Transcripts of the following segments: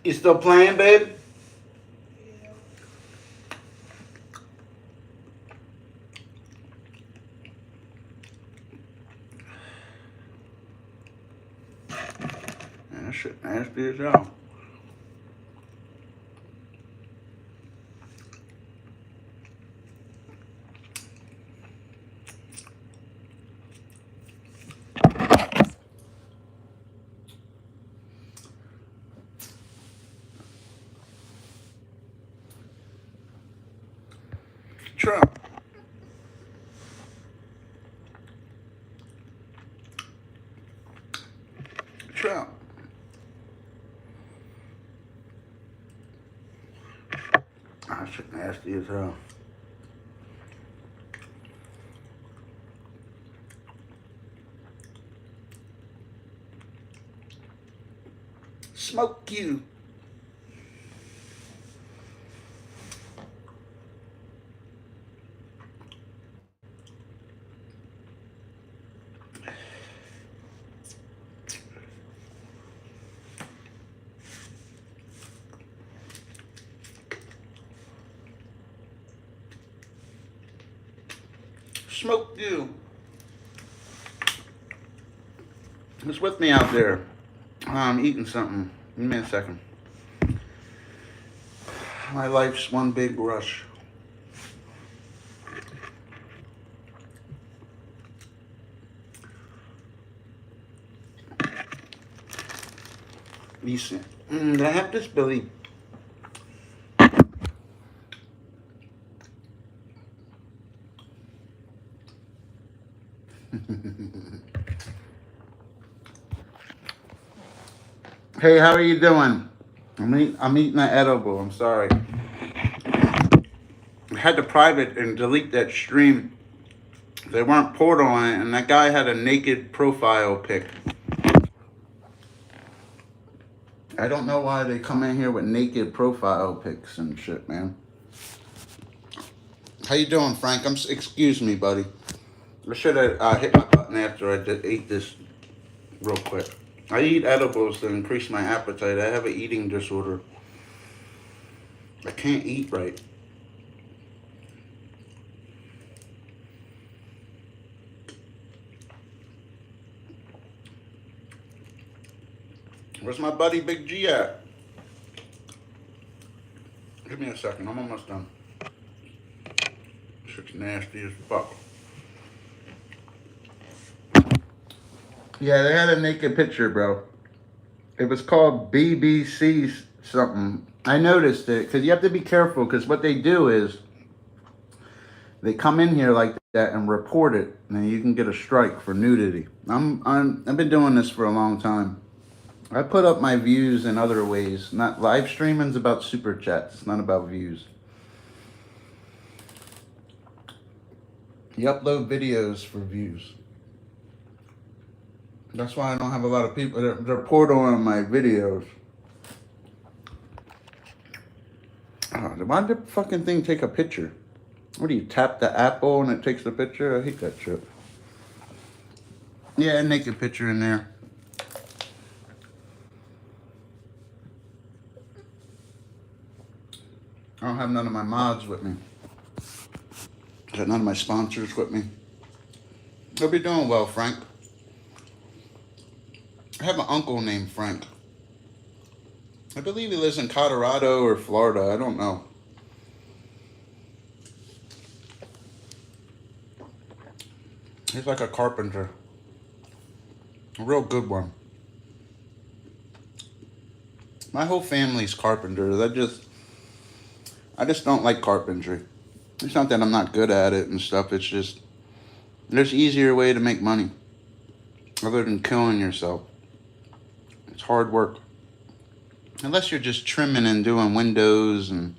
You still playing, babe? Man, that shit nasty as hell. Trump. Trump. That shit nasty as hell. Smoke you. Smoke you. Who's with me out there? I'm eating something. Give me a second. My life's one big rush. Decent. Did I have this, Billy? Hey, how are you doing? I'm eating an edible. I'm sorry. I had to private and delete that stream. They weren't portal on it, and that guy had a naked profile pic. I don't know why they come in here with naked profile pics and shit, man. How you doing, Frank? Excuse me, buddy. I should have hit my button after I ate this real quick. I eat edibles to increase my appetite. I have an eating disorder. I can't eat right. Where's my buddy Big G at? Give me a second. I'm almost done. Shit's nasty as fuck. Yeah, they had a naked picture, bro. It was called BBC something. I noticed it because you have to be careful because what they do is they come in here like that and report it, and you can get a strike for nudity. I've been doing this for a long time. I put up my views in other ways. Not live streaming's about super chats. It's not about views. You upload videos for views. That's why I don't have a lot of people. They're portaling my videos. Why did the fucking thing take a picture? What do you tap the apple and it takes the picture? I hate that shit. Yeah, naked picture in there. I don't have none of my mods with me. Got none of my sponsors with me. Hope you're doing well, Frank. I have an uncle named Frank. I believe he lives in Colorado or Florida. I don't know. He's like a carpenter. A real good one. My whole family's carpenters. I just don't like carpentry. It's not that I'm not good at it and stuff. It's just there's easier way to make money other than killing yourself. It's hard work. Unless you're just trimming and doing windows and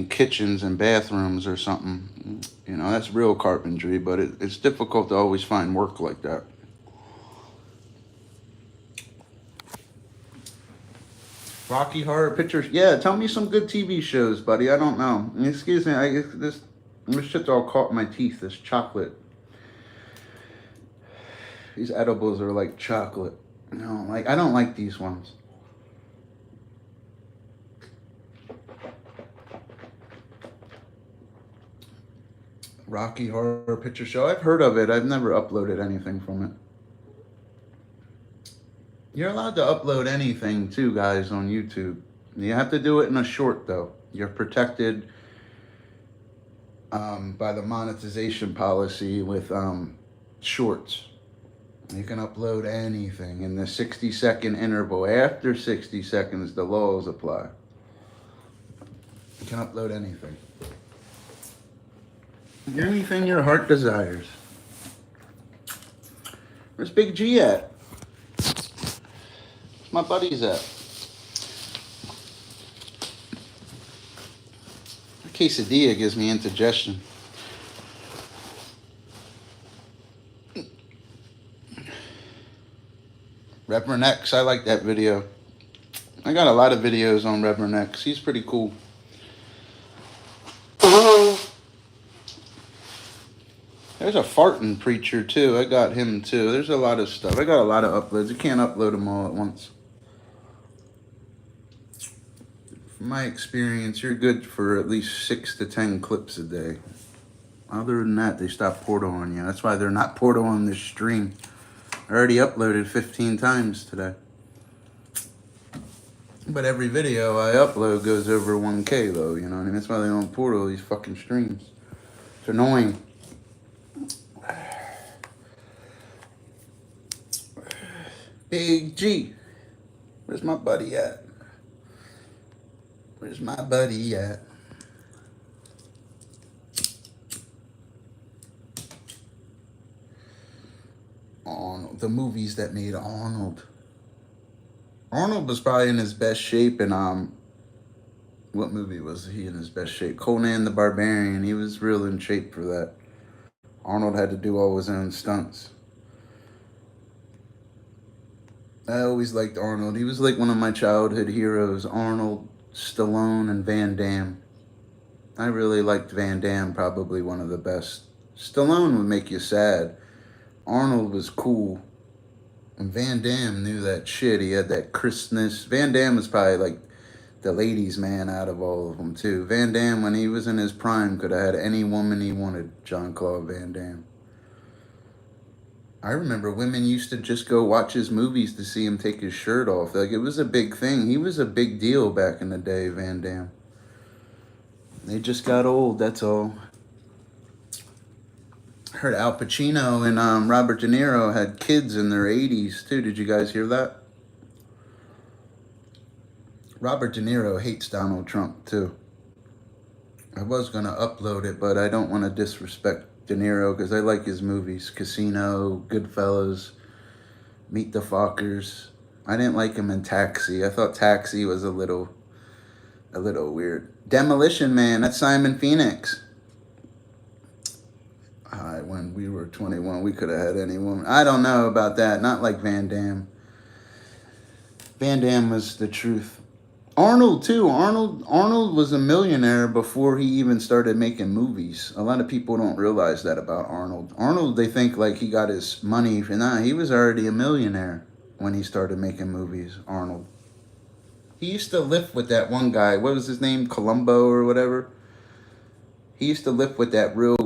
kitchens and bathrooms or something. You know, that's real carpentry, but it's difficult to always find work like that. Rocky Horror Pictures. Yeah, tell me some good TV shows, buddy. I don't know. Excuse me. This shit's all caught in my teeth. This chocolate. These edibles are like chocolate. No, like I don't like these ones. Rocky Horror Picture Show. I've heard of it. I've never uploaded anything from it. You're allowed to upload anything too, guys, on YouTube. You have to do it in a short, though. You're protected by the monetization policy with shorts. You can upload anything in the 60-second interval. After 60 seconds, the laws apply. You can upload anything. Anything your heart desires. Where's Big G at? Where's my buddies at? A quesadilla gives me indigestion. Reverend X, I like that video. I got a lot of videos on Reverend X. He's pretty cool. There's a farting preacher too. I got him too. There's a lot of stuff. I got a lot of uploads. You can't upload them all at once. From my experience, you're good for at least 6 to 10 clips a day. Other than that, they stop portaling you. That's why they're not portaling this stream. I already uploaded 15 times today. But every video I upload goes over 1K though, you know what I mean? That's why they don't portal these fucking streams. It's annoying. Big G. Where's my buddy at? Where's my buddy at? Arnold. The movies that made Arnold. Arnold was probably in his best shape in what movie was he in his best shape? Conan the Barbarian. He was real in shape for that. Arnold had to do all his own stunts. I always liked Arnold. He was like one of my childhood heroes. Arnold, Stallone, and Van Damme. I really liked Van Damme, probably one of the best. Stallone would make you sad. Arnold was cool. And Van Damme knew that shit. He had that crispness. Van Damme was probably like the ladies' man out of all of them, too. Van Damme, when he was in his prime, could have had any woman he wanted, Jean-Claude Van Damme. I remember women used to just go watch his movies to see him take his shirt off. Like, it was a big thing. He was a big deal back in the day, Van Damme. They just got old, that's all. I heard Al Pacino and Robert De Niro had kids in their 80s, too. Did you guys hear that? Robert De Niro hates Donald Trump, too. I was going to upload it, but I don't want to disrespect De Niro because I like his movies. Casino, Goodfellas, Meet the Fockers. I didn't like him in Taxi. I thought Taxi was a little weird. Demolition Man, that's Simon Phoenix. When we were 21, we could have had any woman. I don't know about that. Not like Van Damme. Van Damme was the truth. Arnold, too. Arnold was a millionaire before he even started making movies. A lot of people don't realize that about Arnold. Arnold, they think like he got his money. Nah, he was already a millionaire when he started making movies, Arnold. He used to live with that one guy. What was his name? Columbo or whatever? He used to live with that real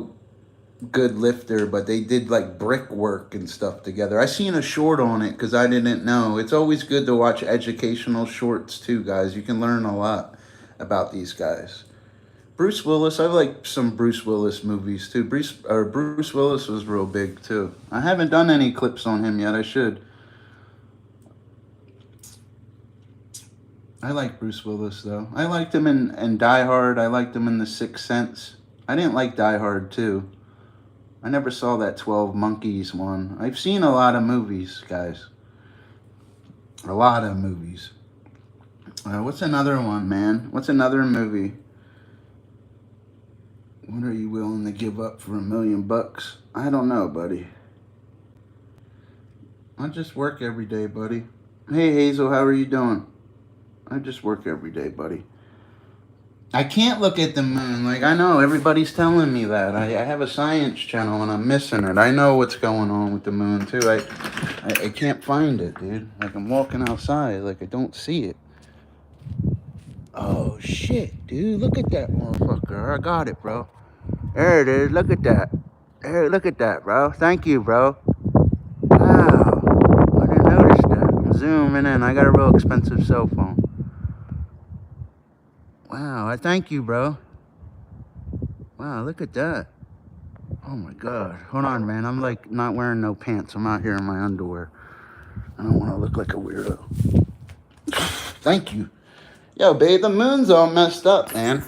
good lifter, but they did like brickwork and stuff together. I seen a short on it because I didn't know. It's always good to watch educational shorts too, guys. You can learn a lot about these guys. Bruce Willis, I like some Bruce Willis movies too. Bruce Willis was real big too. I haven't done any clips on him yet. I should. I like Bruce Willis though. I liked him in Die Hard. I liked him in The Sixth Sense. I didn't like Die Hard 2. I never saw that 12 Monkeys one. I've seen a lot of movies, guys. A lot of movies. What's another one, man? What's another movie? What are you willing to give up for $1 million? I don't know, buddy. I just work every day, buddy. Hey, Hazel, how are you doing? I just work every day, buddy. I can't look at the moon. Like, I know everybody's telling me that. I have a science channel and I'm missing it. I know what's going on with the moon too. I can't find it, dude. Like, I'm walking outside, like I don't see it. Oh shit, dude, look at that motherfucker. I got it, bro. There it is. Look at that. Hey, look at that, bro. Thank you, bro. Wow. I didn't notice that. I'm zooming in. I got a real expensive cell phone. Wow. I thank you, bro. Wow, look at that. Oh my God. Hold on, man. I'm like not wearing no pants. I'm out here in my underwear. I don't want to look like a weirdo. Thank you. Yo, babe, the moon's all messed up, man.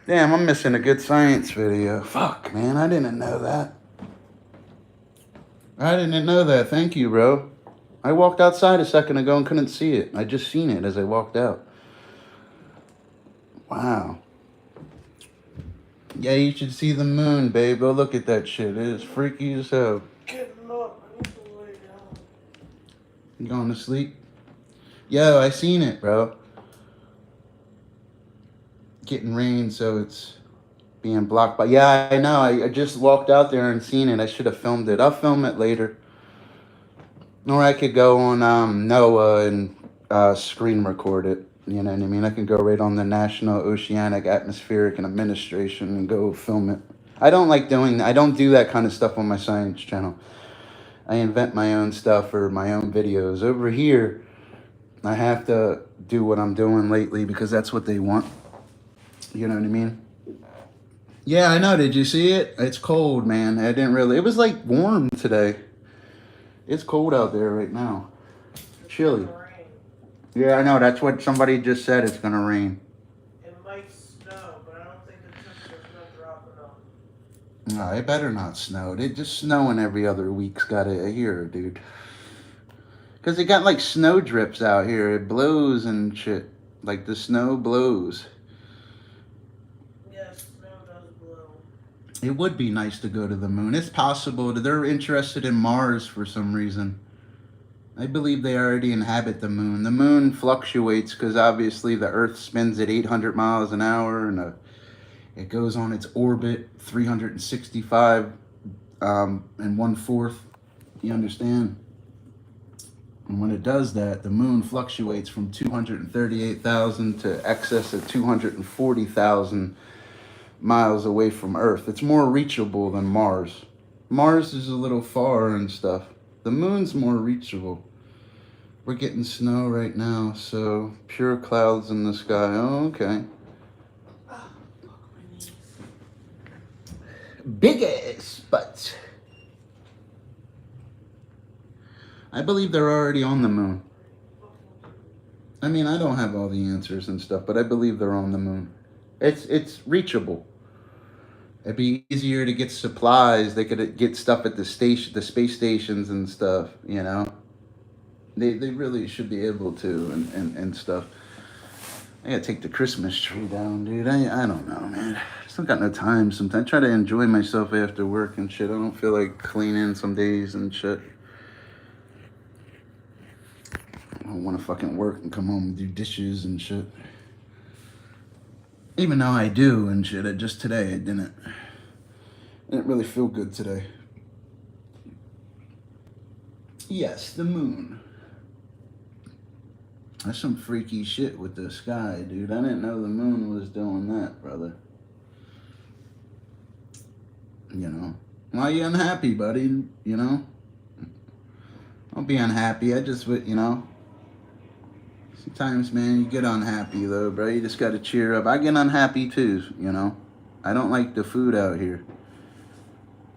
Damn, I'm missing a good science video. Fuck, man. I didn't know that. I didn't know that. Thank you, bro. I walked outside a second ago and couldn't see it. I just seen it as I walked out. Wow. Yeah, you should see the moon, babe. Go look at that shit. It is freaky as hell. Getting up. I need to lay down. You going to sleep? Yo, I seen it, bro. Getting rain, so it's being blocked by. Yeah, I know. I just walked out there and seen it. I should have filmed it. I'll film it later. Or I could go on NOAA and screen record it. You know what I mean? I can go right on the National Oceanic Atmospheric and Administration and go film it. I don't like doing. I don't do that kind of stuff on my science channel. I invent my own stuff or my own videos. Over here, I have to do what I'm doing lately because that's what they want. You know what I mean? Yeah, I know. Did you see it? It's cold, man. I didn't really. It was like warm today. It's cold out there right now. Chilly. It's gonna rain. Yeah, I know. That's what somebody just said. It's gonna rain. It might snow, but I don't think the temperature's gonna drop enough. No, it better not snow. It just snowing every other week's got it here, dude. Cause it got like snow drips out here. It blows and shit. Like the snow blows. Yes, snow does blow. It would be nice to go to the moon. It's possible that they're interested in Mars for some reason. I believe they already inhabit the moon. The moon fluctuates because obviously the Earth spins at 800 miles an hour and it goes on its orbit 365 and 1/4. You understand? And when it does that, the moon fluctuates from 238,000 to excess of 240,000 miles away from Earth. It's more reachable than Mars. Mars is a little far and stuff. The moon's more reachable. We're getting snow right now, so pure clouds in the sky. Oh, okay. Ah, fuck my knees. Big ass butts. I believe they're already on the moon. I mean, I don't have all the answers and stuff, but I believe they're on the moon. It's reachable. It'd be easier to get supplies. They could get stuff at the station, the space stations and stuff. You know, they really should be able to and stuff. I gotta take the Christmas tree down, dude. I don't know, man. I just don't got no time. Sometimes I try to enjoy myself after work and shit. I don't feel like cleaning some days and shit. I don't want to fucking work and come home and do dishes and shit. Even though I do and shit, just today I didn't. I didn't really feel good today. Yes, the moon. That's some freaky shit with the sky, dude. I didn't know the moon was doing that, brother. You know. Why are you unhappy, buddy? You know? Don't be unhappy. I just, you know. Sometimes, man, you get unhappy, though, bro. You just gotta cheer up. I get unhappy, too, you know. I don't like the food out here.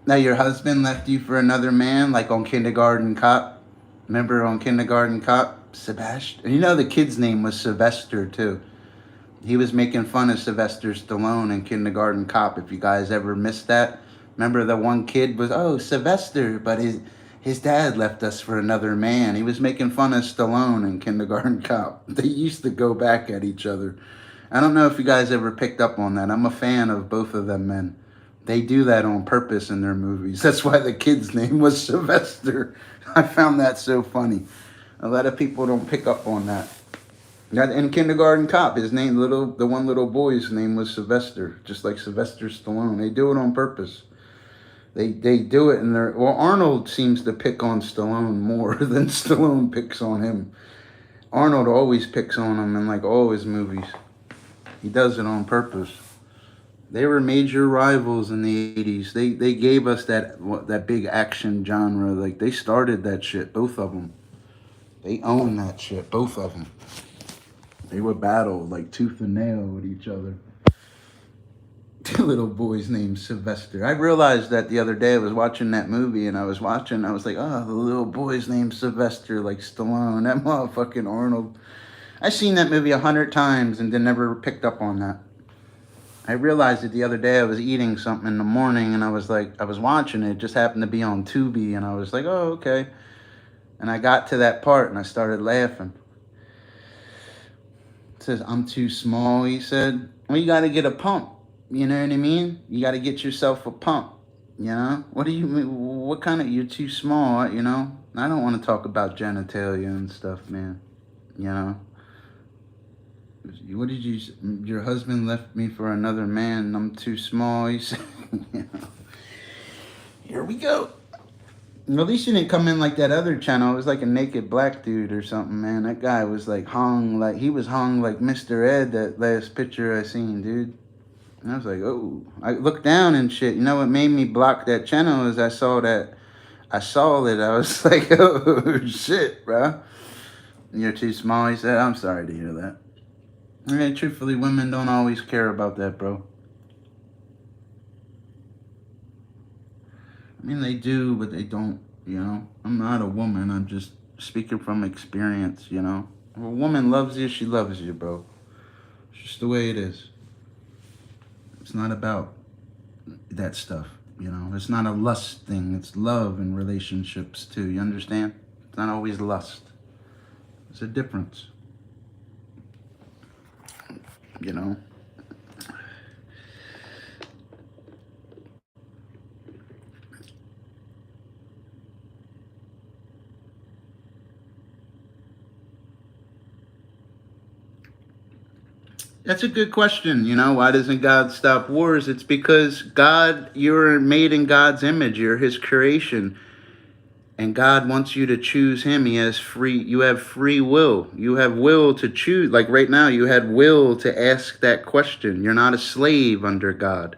Now, your husband left you for another man, like on Kindergarten Cop? Remember on Kindergarten Cop? Sebastian. You know the kid's name was Sylvester, too. He was making fun of Sylvester Stallone in Kindergarten Cop, if you guys ever missed that. Remember the one kid was, oh, Sylvester, but his dad left us for another man. He was making fun of Stallone in Kindergarten Cop. They used to go back at each other. I don't know if you guys ever picked up on that. I'm a fan of both of them men. They do that on purpose in their movies. That's why the kid's name was Sylvester. I found that so funny. A lot of people don't pick up on that. In Kindergarten Cop, his name, the one little boy's name was Sylvester, just like Sylvester Stallone. They do it on purpose. They do it in their... Well, Arnold seems to pick on Stallone more than Stallone picks on him. Arnold always picks on him in like all his movies. He does it on purpose. They were major rivals in the 80s. They gave us that big action genre. Like, they started that shit, both of them. They own that shit, both of them. They would battle like tooth and nail with each other. The little boy's named Sylvester. I realized that the other day. I was watching that movie and I was like, oh, the little boy's named Sylvester, like Stallone. That motherfucking Arnold. I've seen that movie 100 times and then never picked up on that. I realized it the other day. I was eating something in the morning and I was watching it. It just happened to be on Tubi and I was like, oh, okay. And I got to that part and I started laughing. It says, I'm too small, he said. Well, you got to get a pump. You know what I mean? You got to get yourself a pump. You know? What do you mean? What kind of, you're too small, you know? I don't want to talk about genitalia and stuff, man. You know? What did you, your husband left me for another man and I'm too small, he said. You know? Here we go. At least you didn't come in like that other channel. It was like a naked black dude or something, man. That guy was like he was hung like Mr. Ed, that last picture I seen, dude. And I was like, oh. I looked down and shit. You know what made me block that channel is I saw it. I was like, oh, shit, bro. You're too small, he said. I'm sorry to hear that. I mean, truthfully, women don't always care about that, bro. I mean, they do, but they don't, you know. I'm not a woman. I'm just speaking from experience, you know. If a woman loves you, she loves you, bro. It's just the way it is. It's not about that stuff, you know. It's not a lust thing. It's love in relationships, too. You understand? It's not always lust. There's a difference, you know. That's a good question. You know, why doesn't God stop wars? It's because you're made in God's image. You're his creation. And God wants you to choose him. You have free will. You have will to choose. Like right now, you had will to ask that question. You're not a slave under God.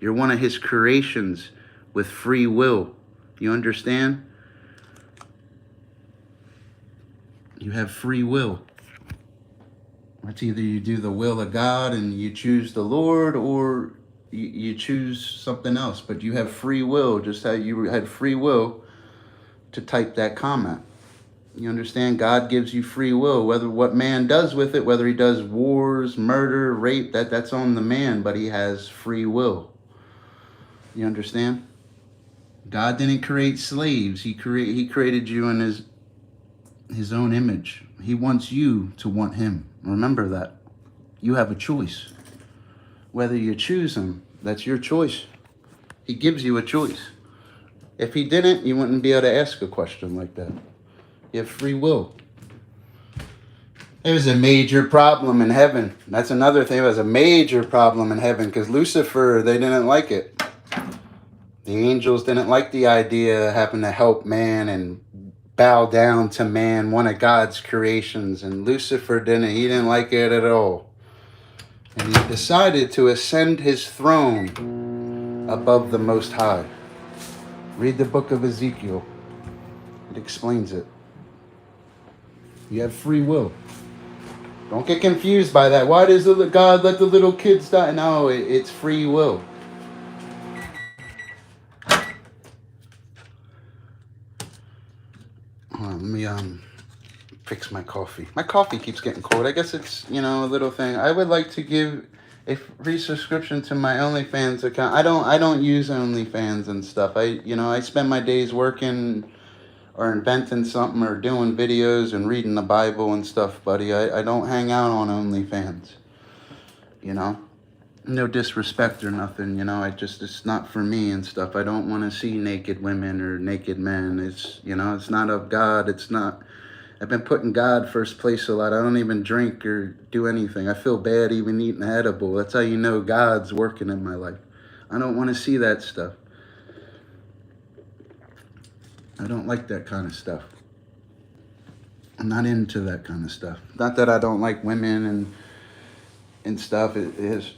You're one of his creations with free will. You understand? You have free will. It's either you do the will of God and you choose the Lord, or you choose something else. But you have free will, just how you had free will to type that comment. You understand? God gives you free will. Whether what man does with it, whether he does wars, murder, rape, that's on the man, but he has free will. You understand? God didn't create slaves. He created you in his own image. He wants you to want him. Remember that. You have a choice. Whether you choose him, that's your choice. He gives you a choice. If he didn't, you wouldn't be able to ask a question like that. You have free will. There was a major problem in heaven. That's another thing. There was a major problem in heaven because Lucifer, they didn't like it. The angels didn't like the idea of having to help man and bow down to man, one of God's creations. And Lucifer he didn't like it at all. And he decided to ascend his throne above the Most High. Read the book of Ezekiel. It explains it. You have free will. Don't get confused by that. Why does God let the little kids die? No, it's free will. Hold on, let me fix my coffee. My coffee keeps getting cold. I guess it's, a little thing. I would like to give a free subscription to my OnlyFans account. I don't use OnlyFans and stuff. I spend my days working or inventing something or doing videos and reading the Bible and stuff, buddy. I don't hang out on OnlyFans. No disrespect or nothing, it's not for me and stuff. I don't want to see naked women or naked men. It's not of God. I've been putting God first place a lot. I don't even drink or do anything. I feel bad even eating an edible. That's how you know God's working in my life. I don't want to see that stuff. I don't like that kind of stuff. I'm not into that kind of stuff. Not that I don't like women and stuff. It is.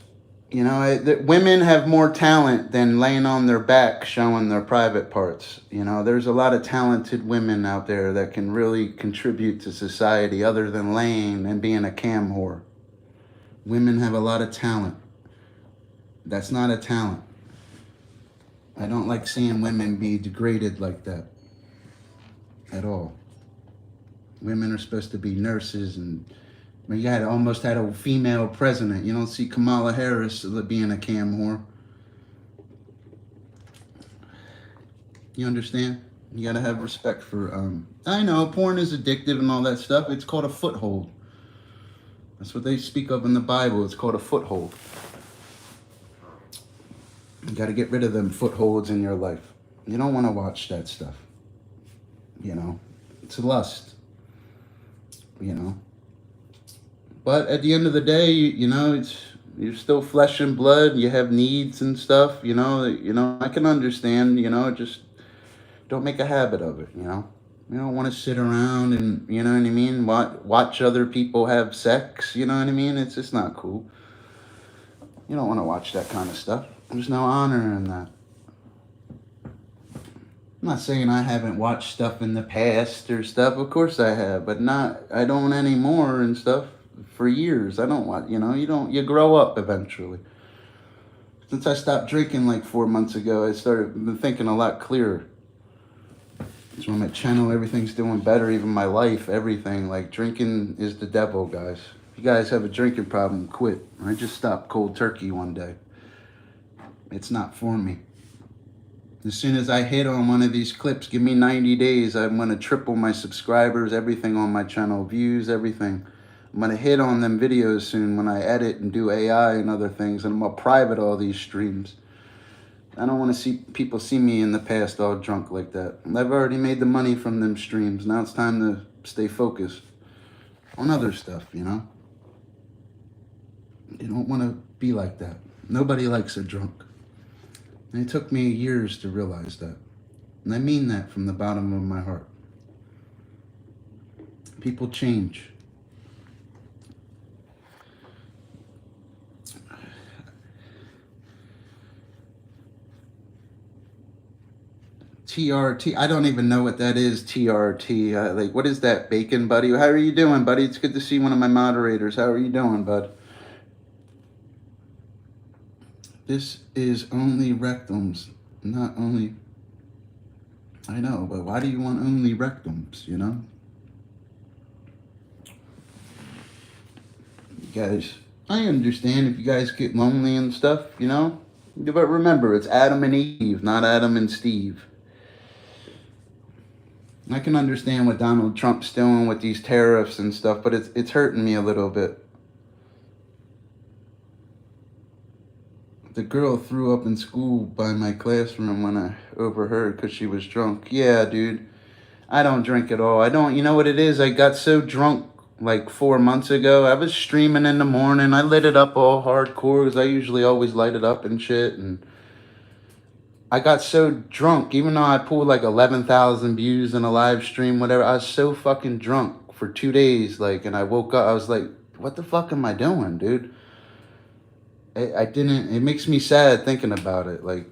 You know, women have more talent than laying on their back showing their private parts. You know, there's a lot of talented women out there that can really contribute to society other than laying and being a cam whore. Women have a lot of talent. That's not a talent. I don't like seeing women be degraded like that at all. Women are supposed to be nurses, and you almost had a female president. You don't see Kamala Harris being a cam whore. You understand? You gotta have respect for, I know porn is addictive and all that stuff. It's called a foothold. That's what they speak of in the Bible. It's called a foothold. You gotta get rid of them footholds in your life. You don't wanna watch that stuff. You know, it's lust. You know. But at the end of the day, you know, you're still flesh and blood. You have needs and stuff. You know, I can understand. You know, just don't make a habit of it. You know, you don't want to sit around and, you know what I mean, watch other people have sex. You know what I mean? It's just not cool. You don't want to watch that kind of stuff. There's no honor in that. I'm not saying I haven't watched stuff in the past or stuff. Of course I have, but I don't anymore and stuff. For years, I don't want, you grow up eventually. Since I stopped drinking like 4 months ago, I been thinking a lot clearer. So on my channel, everything's doing better, even my life, everything. Like, drinking is the devil, guys. If you guys have a drinking problem, quit. I just stopped cold turkey one day. It's not for me. As soon as I hit on one of these clips, give me 90 days, I'm going to triple my subscribers, everything on my channel, views, everything. I'm going to hit on them videos soon when I edit and do AI and other things, and I'm going to private all these streams. I don't want to see people see me in the past all drunk like that. I've already made the money from them streams. Now it's time to stay focused on other stuff, you know? You don't want to be like that. Nobody likes a drunk. And it took me years to realize that. And I mean that from the bottom of my heart. People change. TRT, I don't even know what that is, TRT. Like, what is that, bacon, buddy? How are you doing, buddy? It's good to see one of my moderators. How are you doing, bud? This is only rectums, not only... I know, but why do you want only rectums, you know? You guys, I understand if you guys get lonely and stuff, you know? But remember, it's Adam and Eve, not Adam and Steve. I can understand what Donald Trump's doing with these tariffs and stuff, but it's hurting me a little bit. The girl threw up in school by my classroom when I overheard because she was drunk. Yeah, dude, I don't drink at all. I don't, you know what it is? I got so drunk like 4 months ago. I was streaming in the morning. I lit it up all hardcore because I usually always light it up and shit, and I got so drunk, even though I pulled like 11,000 views in a live stream, whatever, I was so fucking drunk for 2 days, like, and I woke up, I was like, what the fuck am I doing, dude? It makes me sad thinking about it. Like,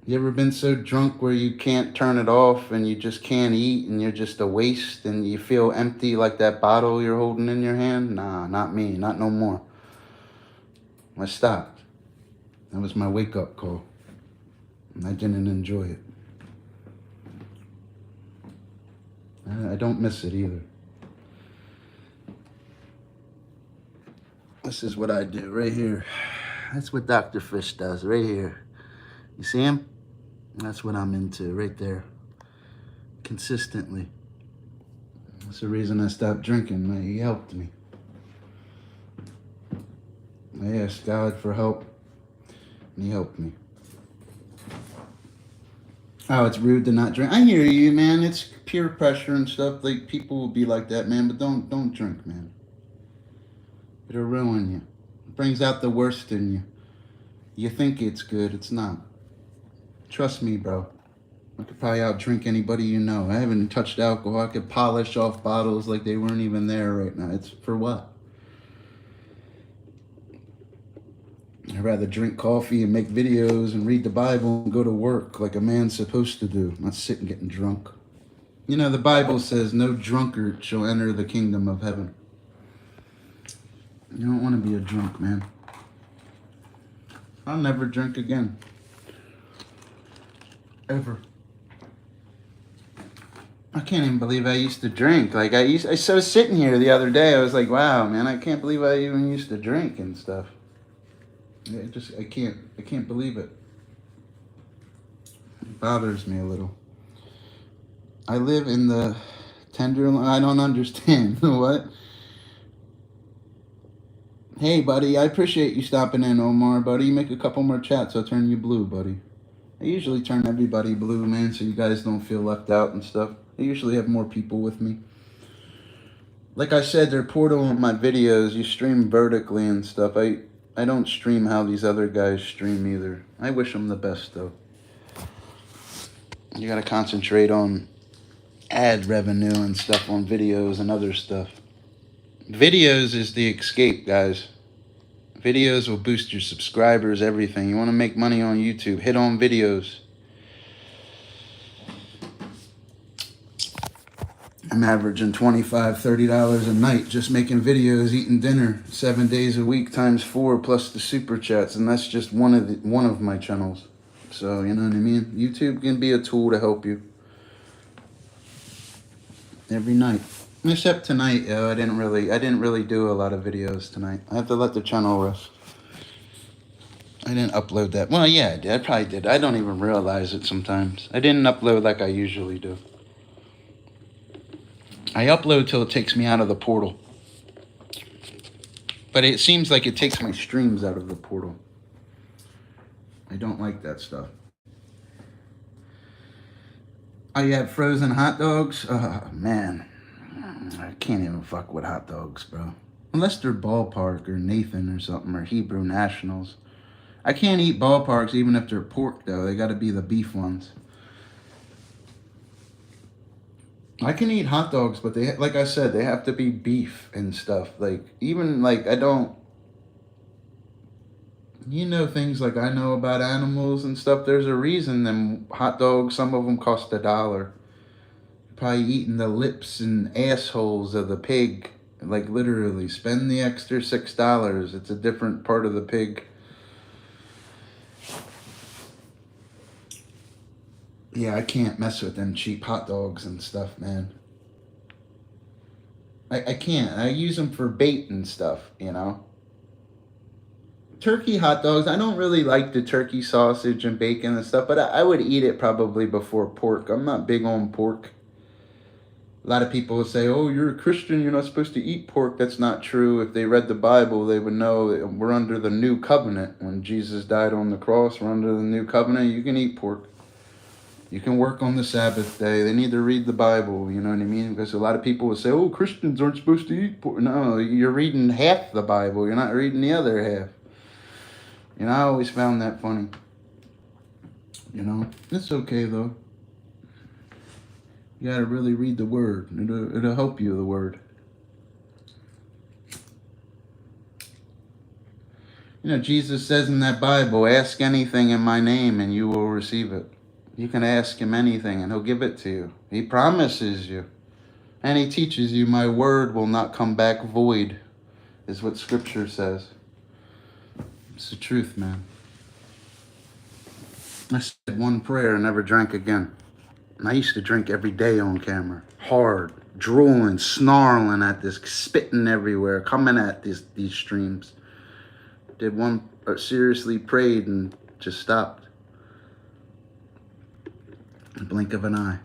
you ever been so drunk where you can't turn it off and you just can't eat and you're just a waste and you feel empty like that bottle you're holding in your hand? Nah, not me, not no more. I stopped. That was my wake-up call. And I didn't enjoy it. I don't miss it either. This is what I do right here. That's what Dr. Fish does right here. You see him? That's what I'm into right there. Consistently. That's the reason I stopped drinking. He helped me. I asked God for help, and he helped me. Oh, it's rude to not drink. I hear you, man. It's peer pressure and stuff. Like, people will be like that, man. But don't drink, man. It'll ruin you. It brings out the worst in you. You think it's good. It's not. Trust me, bro. I could probably outdrink anybody you know. I haven't touched alcohol. I could polish off bottles like they weren't even there right now. It's for what? I'd rather drink coffee and make videos and read the Bible and go to work like a man's supposed to do, not sit and getting drunk. You know, the Bible says no drunkard shall enter the kingdom of heaven. You don't want to be a drunk, man. I'll never drink again. Ever. I can't even believe I used to drink. Like I was sitting here the other day. I was like, wow, man, I can't believe I even used to drink and stuff. I can't believe it. It bothers me a little. I live in the Tenderloin. I don't understand. What? Hey, buddy, I appreciate you stopping in, Omar, buddy. You make a couple more chats, I'll turn you blue, buddy. I usually turn everybody blue, man, so you guys don't feel left out and stuff. I usually have more people with me. Like I said, they're portal on my videos. You stream vertically and stuff. I don't stream how these other guys stream either. I wish them the best, though. You gotta concentrate on ad revenue and stuff on videos and other stuff. Videos is the escape, guys. Videos will boost your subscribers, everything. You want to make money on YouTube, hit on videos. I'm averaging $25, $30 a night just making videos, eating dinner 7 days a week times 4 plus the super chats, and that's just one of my channels. So, you know what I mean? YouTube can be a tool to help you. Every night. Except tonight, I didn't really do a lot of videos tonight. I have to let the channel rest. I didn't upload that. Well, yeah, I did. I probably did. I don't even realize it sometimes. I didn't upload like I usually do. I upload till it takes me out of the portal. But it seems like it takes my streams out of the portal. I don't like that stuff. Oh, you have frozen hot dogs? Oh, man. I can't even fuck with hot dogs, bro. Unless they're Ballpark or Nathan or something, or Hebrew Nationals. I can't eat Ballparks even if they're pork, though. They gotta be the beef ones. I can eat hot dogs, but they, like I said, they have to be beef and stuff. Like, even, like, I don't... You know things like I know about animals and stuff. There's a reason them hot dogs, some of them cost $1. Probably eating the lips and assholes of the pig. Like, literally, spend the extra $6. It's a different part of the pig. Yeah, I can't mess with them cheap hot dogs and stuff, man. I can't. I use them for bait and stuff, you know. Turkey hot dogs, I don't really like the turkey sausage and bacon and stuff, but I would eat it probably before pork. I'm not big on pork. A lot of people will say, oh, you're a Christian, you're not supposed to eat pork. That's not true. If they read the Bible, they would know that we're under the new covenant. When Jesus died on the cross, we're under the new covenant. You can eat pork. You can work on the Sabbath day. They need to read the Bible, you know what I mean? Because a lot of people will say, oh, Christians aren't supposed to eat pork. No, you're reading half the Bible. You're not reading the other half. You know, I always found that funny. You know, it's okay, though. You gotta really read the Word. It'll help you, the Word. You know, Jesus says in that Bible, ask anything in my name and you will receive it. You can ask him anything and he'll give it to you. He promises you. And he teaches you, my word will not come back void, is what Scripture says. It's the truth, man. I said one prayer and never drank again. And I used to drink every day on camera. Hard, drooling, snarling at this, spitting everywhere, coming at these streams. Did one, seriously prayed and just stopped. A blink of an eye.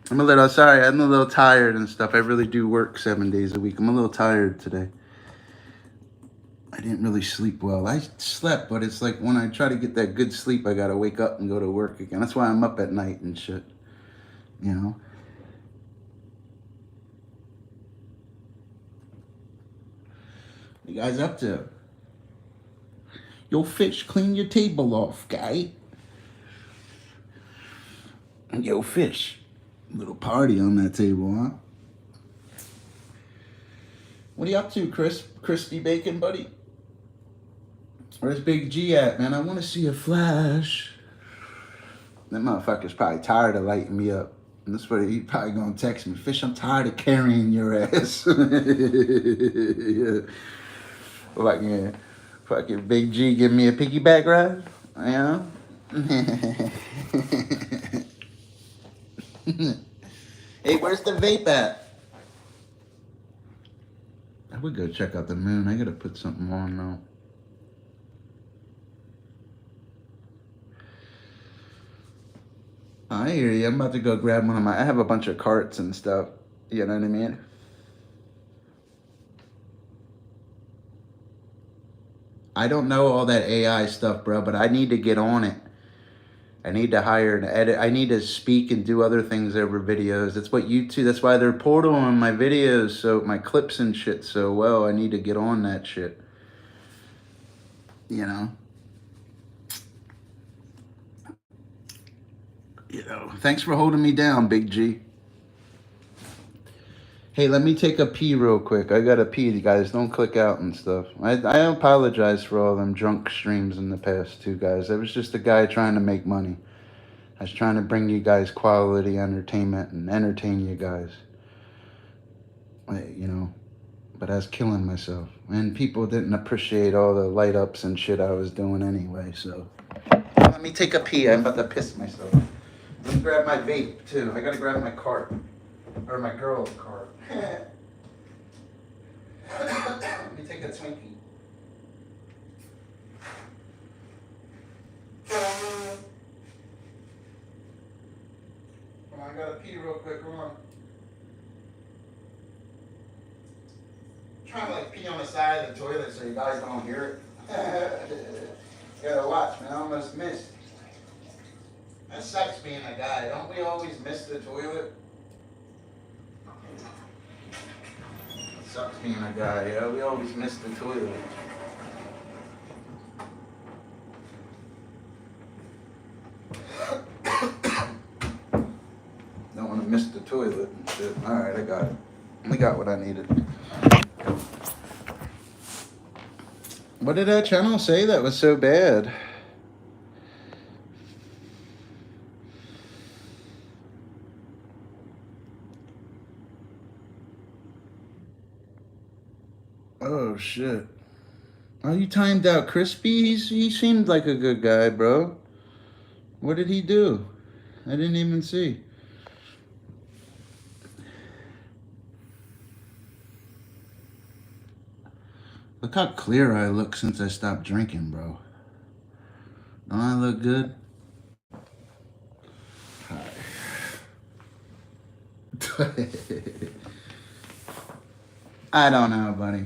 I'm a little tired and stuff. I really do work 7 days a week. I'm a little tired today. I didn't really sleep well. I slept, but it's like when I try to get that good sleep, I gotta wake up and go to work again. That's why I'm up at night and shit. You know? What you guys up to? Yo, Fish, clean your table off, guy. Yo, Fish. Little party on that table, huh? What are you up to, Crispy Bacon, buddy? Where's Big G at, man? I want to see a flash. That motherfucker's probably tired of lighting me up. And that's what he probably gonna text me. Fish, I'm tired of carrying your ass. Yeah. Fucking Big G give me a piggyback ride. Yeah. Hey, where's the vape at? I would go check out the moon. I gotta put something on though. I hear you. I'm about to go grab one of my. I have a bunch of carts and stuff. You know what I mean? I don't know all that AI stuff, bro, but I need to get on it. I need to hire an edit. I need to speak and do other things over videos. That's what YouTube. That's why they're portaling my videos, so my clips and shit so well. I need to get on that shit. You know. Thanks for holding me down, Big G. Hey, let me take a pee real quick. I gotta pee, you guys. Don't click out and stuff. I apologize for all them drunk streams in the past too, guys. I was just a guy trying to make money. I was trying to bring you guys quality entertainment and entertain you guys. You know, but I was killing myself. And people didn't appreciate all the light ups and shit I was doing anyway, so. Let me take a pee. I'm about to piss myself. Let me grab my vape, too. I gotta grab my cart. Or my girl's cart. Let me take a Twinkie. Come on, I gotta pee real quick. Come on. I'm trying to like pee on the side of the toilet so you guys don't hear it. You gotta watch, man. I almost missed. That sucks being a guy. Don't we always miss the toilet? It sucks being a guy, yeah. We always miss the toilet. Don't want to miss the toilet and shit. Alright, I got it. I got what I needed. What did that channel say that was so bad? Oh shit. Oh, you timed out Crispy? He seemed like a good guy, bro. What did he do? I didn't even see. Look how clear I look since I stopped drinking, bro. Don't I look good? Hi. I don't know, buddy.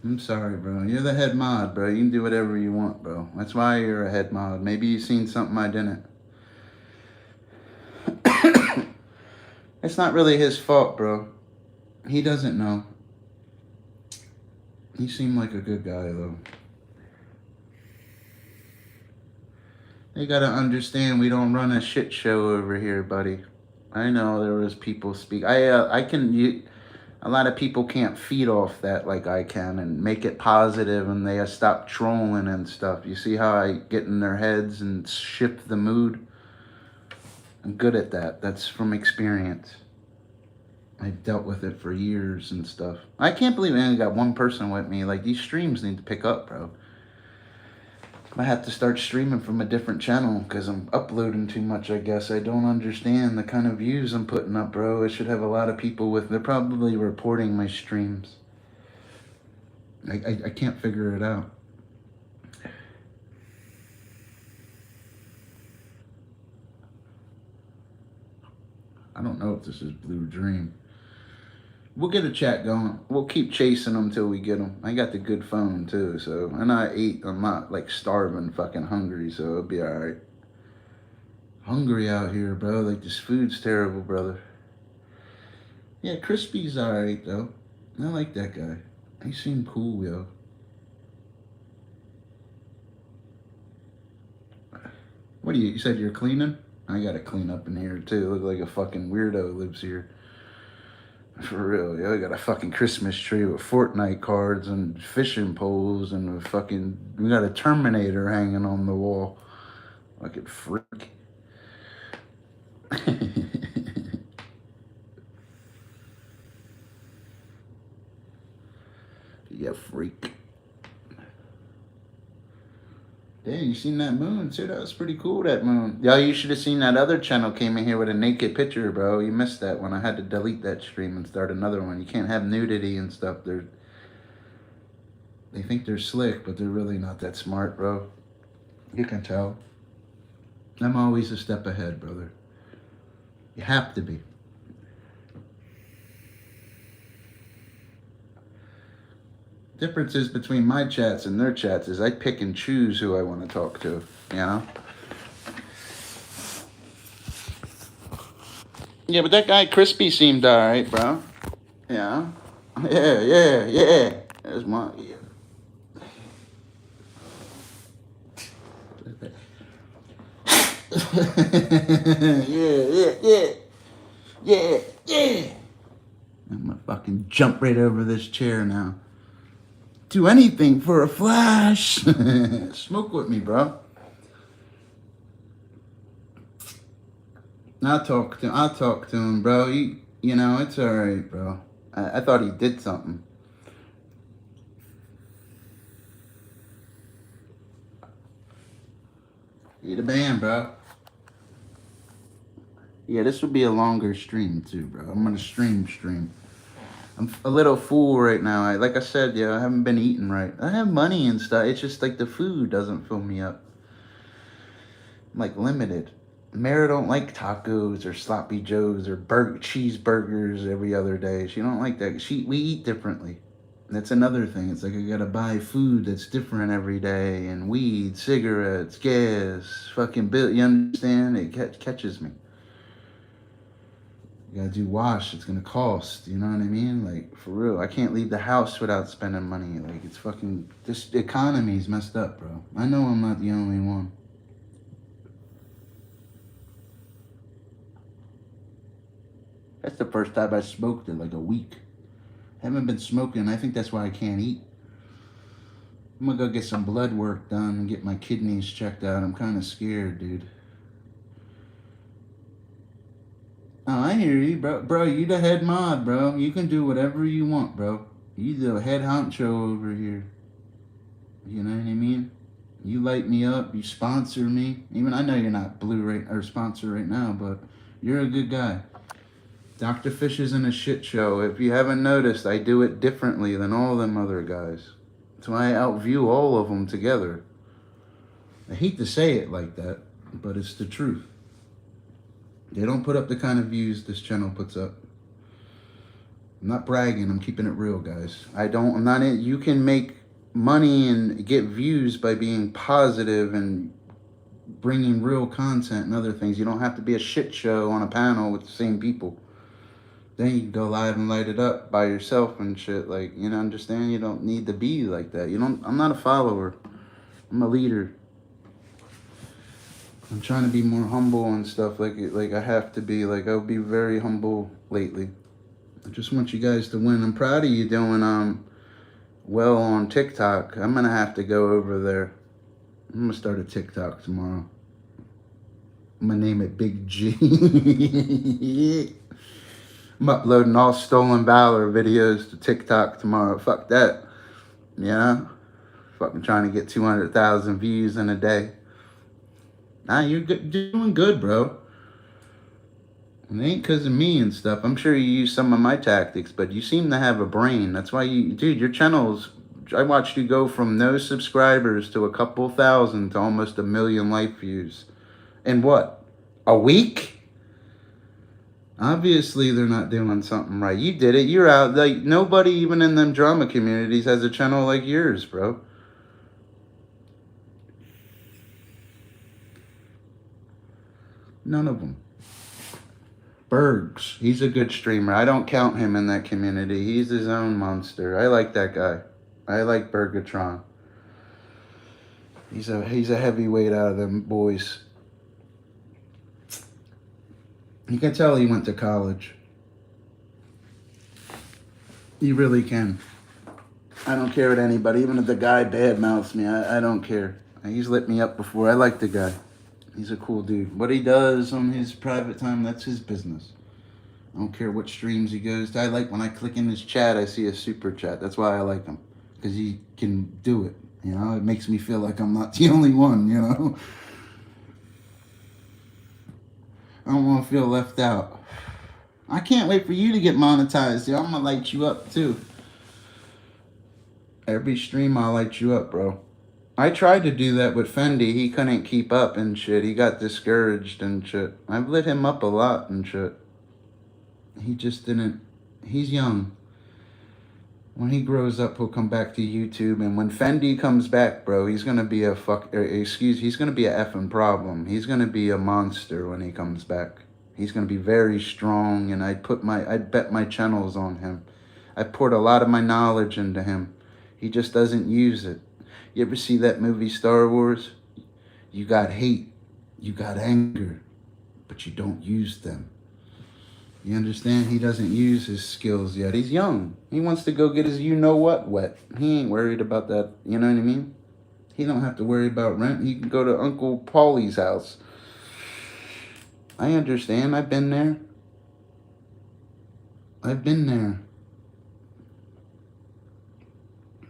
I'm sorry, bro. You're the head mod, bro. You can do whatever you want, bro. That's why you're a head mod. Maybe you seen something I didn't. It's not really his fault, bro. He doesn't know. He seemed like a good guy, though. You gotta understand, we don't run a shit show over here, buddy. I know there was people speak. A lot of people can't feed off that like I can and make it positive, and they stop trolling and stuff. You see how I get in their heads and shift the mood? I'm good at that. That's from experience. I've dealt with it for years and stuff. I can't believe I only got one person with me. Like, these streams need to pick up, bro. I have to start streaming from a different channel because I'm uploading too much, I guess. I don't understand the kind of views I'm putting up, bro. I should have a lot of people with... They're probably reporting my streams. I can't figure it out. I don't know if this is Blue Dream. We'll get a chat going. We'll keep chasing them till we get them. I got the good phone too, so. And I ate. I'm not like starving, fucking hungry, so it'll be alright. Hungry out here, bro. Like, this food's terrible, brother. Yeah, Crispy's alright, though. I like that guy. He seemed cool, yo. What do you said you're cleaning? I gotta clean up in here, too. Look like a fucking weirdo lives here. For real, yo. I got a fucking Christmas tree with Fortnite cards and fishing poles and we got a Terminator hanging on the wall. Fucking freak. Yeah, freak. Dang, you seen that moon too? That was pretty cool, that moon. Yo, you should have seen that other channel came in here with a naked picture, bro. You missed that one. I had to delete that stream and start another one. You can't have nudity and stuff. They think they're slick, but they're really not that smart, bro. You can tell. I'm always a step ahead, brother. You have to be. Differences between my chats and their chats is I pick and choose who I want to talk to, you know? Yeah, but that guy Crispy seemed alright, bro. Yeah. Yeah. There's my... Yeah. I'm gonna fucking jump right over this chair now. Do anything for a flash. Smoke with me, bro. I'll talk to him, bro. You know, it's alright, bro. I thought he did something. You the man, bro. Yeah, this will be a longer stream too, bro. I'm gonna stream. I'm a little full right now. Like I said, I haven't been eating right. I have money and stuff. It's just like the food doesn't fill me up. I'm like limited. Mara don't like tacos or sloppy joes or cheeseburgers every other day. She don't like that. We eat differently. That's another thing. It's like I gotta buy food that's different every day, and weed, cigarettes, gas, fucking bill. You understand? It catches me. You gotta do wash. It's gonna cost. You know what I mean? Like, for real. I can't leave the house without spending money. Like, it's fucking... This economy's messed up, bro. I know I'm not the only one. That's the first time I smoked in like a week. I haven't been smoking. I think that's why I can't eat. I'm gonna go get some blood work done and get my kidneys checked out. I'm kind of scared, dude. Oh, I hear you, bro. Bro, you the head mod, bro. You can do whatever you want, bro. You the head honcho over here. You know what I mean? You light me up. You sponsor me. Even I know you're not sponsor right now, but you're a good guy. Dr. Fish isn't a shit show. If you haven't noticed, I do it differently than all them other guys. That's why I outview all of them together. I hate to say it like that, but it's the truth. They don't put up the kind of views this channel puts up. I'm not bragging. I'm keeping it real, guys. You can make money and get views by being positive and bringing real content and other things. You don't have to be a shit show on a panel with the same people. Then you can go live and light it up by yourself and shit. Like, you know, understand? You don't need to be like that. I'm not a follower. I'm a leader. I'm trying to be more humble and stuff like I have to be. Like, I'll be very humble lately. I just want you guys to win. I'm proud of you doing well on TikTok. I'm gonna have to go over there. I'm gonna start a TikTok tomorrow. I'm gonna name it Big G. I'm uploading all Stolen Valor videos to TikTok tomorrow. Fuck that. Yeah? Fucking trying to get 200,000 views in a day. Nah, you're doing good, bro. It ain't because of me and stuff. I'm sure you use some of my tactics, but you seem to have a brain. That's why dude, your channel's... I watched you go from no subscribers to a couple thousand to almost 1 million life views. In what? A week? Obviously, they're not doing something right. You did it. You're out. Like, nobody even in them drama communities has a channel like yours, bro. None of them. Bergs. He's a good streamer. I don't count him in that community. He's his own monster. I like that guy. I like Bergatron. He's a heavyweight out of them boys. You can tell he went to college. You really can. I don't care what anybody, even if the guy badmouths me, I don't care. He's lit me up before. I like the guy. He's a cool dude. What he does on his private time, that's his business. I don't care what streams he goes to. I like when I click in his chat, I see a super chat. That's why I like him. Because he can do it. You know, it makes me feel like I'm not the only one, you know? I don't want to feel left out. I can't wait for you to get monetized, dude. I'm going to light you up, too. Every stream, I'll light you up, bro. I tried to do that with Fendi. He couldn't keep up and shit. He got discouraged and shit. I've lit him up a lot and shit. He just didn't. He's young. When he grows up, he'll come back to YouTube. And when Fendi comes back, bro, he's gonna be a he's gonna be a effing problem. He's gonna be a monster when he comes back. He's gonna be very strong, and I'd bet my channels on him. I poured a lot of my knowledge into him. He just doesn't use it. You ever see that movie Star Wars? You got hate, you got anger, but you don't use them. You understand? He doesn't use his skills yet. He's young. He wants to go get his you-know-what wet. He ain't worried about that. You know what I mean? He don't have to worry about rent. He can go to Uncle Paulie's house. I understand. I've been there. I've been there.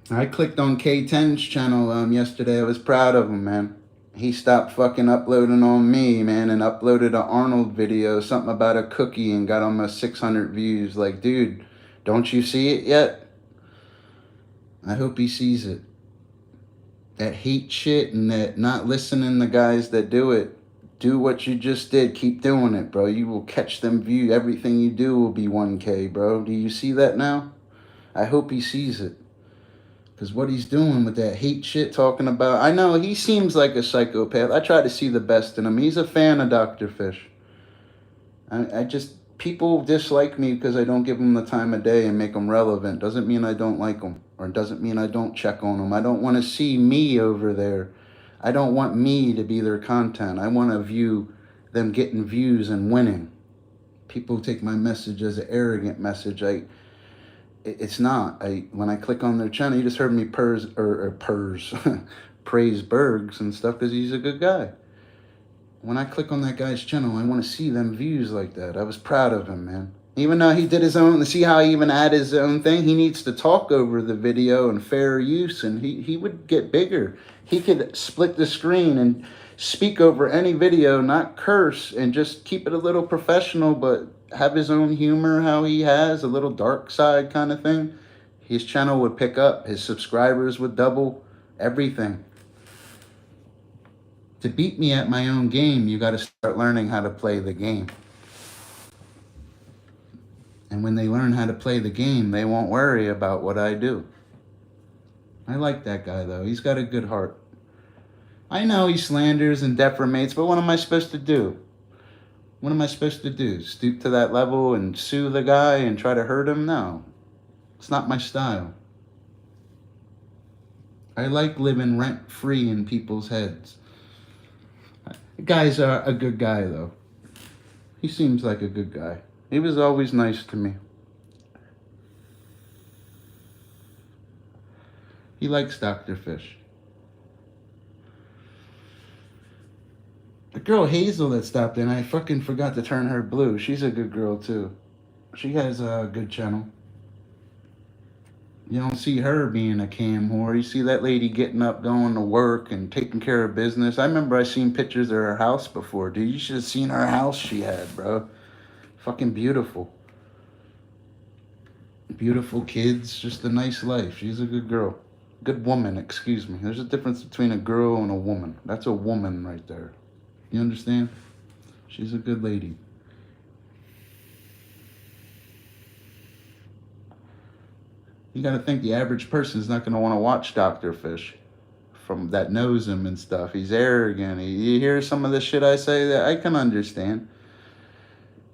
I clicked on K10's channel yesterday. I was proud of him, man. He stopped fucking uploading on me, man, and uploaded an Arnold video, something about a cookie, and got almost 600 views. Like, dude, don't you see it yet? I hope he sees it. That hate shit and that not listening to guys that do it. Do what you just did. Keep doing it, bro. You will catch them views. Everything you do will be 1K, bro. Do you see that now? I hope he sees it. Because what he's doing with that hate shit talking about... I know, he seems like a psychopath. I try to see the best in him. He's a fan of Dr. Fish. I just... People dislike me because I don't give them the time of day and make them relevant. Doesn't mean I don't like them. Or doesn't mean I don't check on them. I don't want to see me over there. I don't want me to be their content. I want to view them getting views and winning. People take my message as an arrogant message. It's not. When I click on their channel, you just heard me praise Bergs and stuff because he's a good guy. When I click on that guy's channel, I want to see them views like that. I was proud of him, man. Even though he did his own, see how he even add his own thing? He needs to talk over the video and fair use, and he would get bigger. He could split the screen and speak over any video, not curse, and just keep it a little professional, but have his own humor, how he has, a little dark side kind of thing. His channel would pick up. His subscribers would double. Everything. To beat me at my own game, you got to start learning how to play the game. And when they learn how to play the game, they won't worry about what I do. I like that guy, though. He's got a good heart. I know he slanders and deprimates, but what am I supposed to do? What am I supposed to do? Stoop to that level and sue the guy and try to hurt him? No. It's not my style. I like living rent-free in people's heads. The guy's a good guy, though. He seems like a good guy. He was always nice to me. He likes Dr. Fish. The girl Hazel that stopped in, I fucking forgot to turn her blue. She's a good girl, too. She has a good channel. You don't see her being a cam whore. You see that lady getting up, going to work, and taking care of business. I remember I seen pictures of her house before, dude. You should have seen her house she had, bro. Fucking beautiful. Beautiful kids, just a nice life. She's a good girl. Good woman, excuse me. There's a difference between a girl and a woman. That's a woman right there. You understand? She's a good lady. You got to think the average person is not going to want to watch Dr. Fish from that knows him and stuff. He's arrogant. You hear some of the shit I say that I can understand.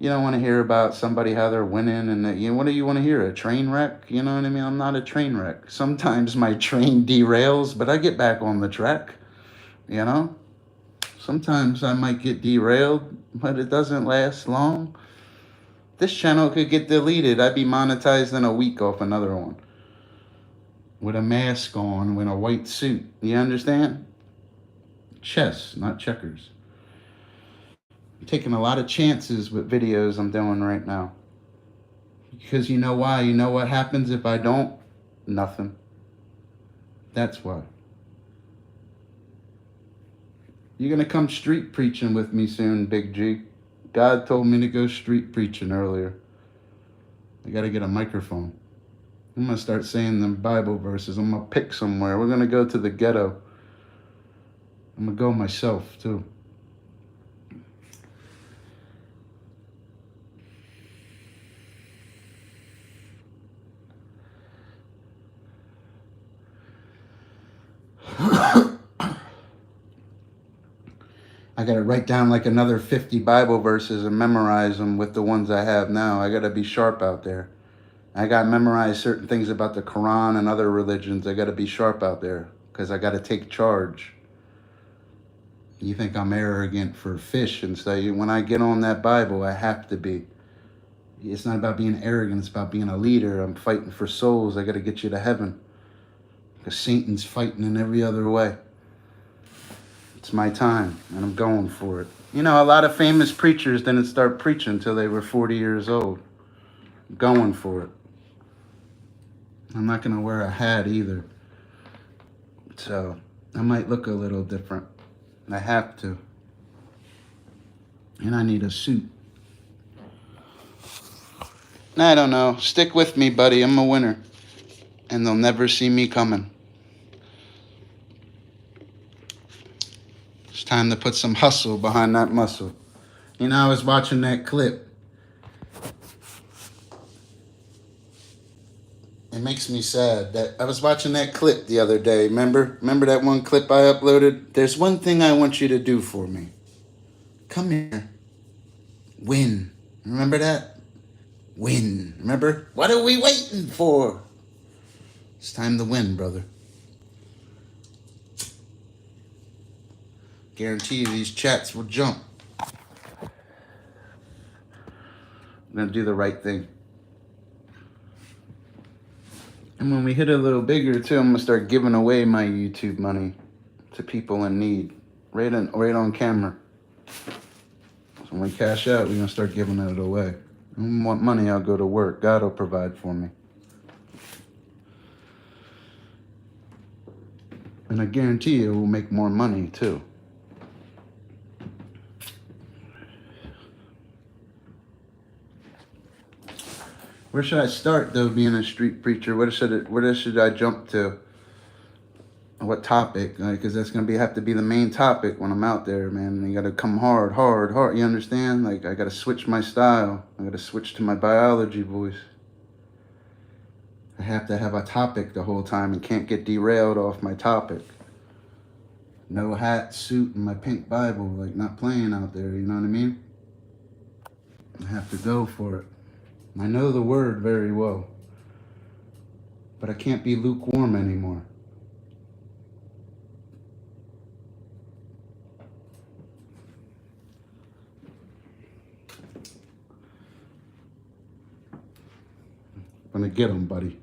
You don't want to hear about somebody, how they're winning, and that, what do you want to hear? A train wreck? You know what I mean? I'm not a train wreck. Sometimes my train derails, but I get back on the track, you know? Sometimes I might get derailed, but it doesn't last long. This channel could get deleted. I'd be monetized in a week off another one. With a mask on, with a white suit. You understand? Chess, not checkers. I'm taking a lot of chances with videos I'm doing right now. Because you know why? You know what happens if I don't? Nothing. That's why. You're going to come street preaching with me soon, Big G. God told me to go street preaching earlier. I got to get a microphone. I'm going to start saying them Bible verses. I'm going to pick somewhere. We're going to go to the ghetto. I'm going to go myself, too. I got to write down like another 50 Bible verses and memorize them with the ones I have now. I got to be sharp out there. I got to memorize certain things about the Quran and other religions. I got to be sharp out there because I got to take charge. You think I'm arrogant for fish and stuff. When I get on that Bible, I have to be. It's not about being arrogant. It's about being a leader. I'm fighting for souls. I got to get you to heaven because Satan's fighting in every other way. It's my time, and I'm going for it. You know, a lot of famous preachers didn't start preaching until they were 40 years old. I'm going for it. I'm not going to wear a hat either. So, I might look a little different. I have to. And I need a suit. I don't know. Stick with me, buddy. I'm a winner. And they'll never see me coming. It's time to put some hustle behind that muscle. You know, I was watching that clip. It makes me sad that I was watching that clip the other day. Remember that one clip I uploaded? There's one thing I want you to do for me. Come here. Win. Remember that? Win. Remember? What are we waiting for? It's time to win, brother. Guarantee you these chats will jump. I'm going to do the right thing. And when we hit a little bigger, too, I'm going to start giving away my YouTube money to people in need. Right on camera. So when we cash out, we're going to start giving it away. I don't want money, I'll go to work. God will provide for me. And I guarantee you we'll make more money, too. Where should I start, though, being a street preacher? Where should I jump to? What topic? Because that's going to have to be the main topic when I'm out there, man. You got to come hard. You understand? Like, I got to switch my style. I got to switch to my biology voice. I have to have a topic the whole time and can't get derailed off my topic. No hat, suit, and my pink Bible. Like, not playing out there, you know what I mean? I have to go for it. I know the word very well, but I can't be lukewarm anymore. I'm gonna get them, buddy.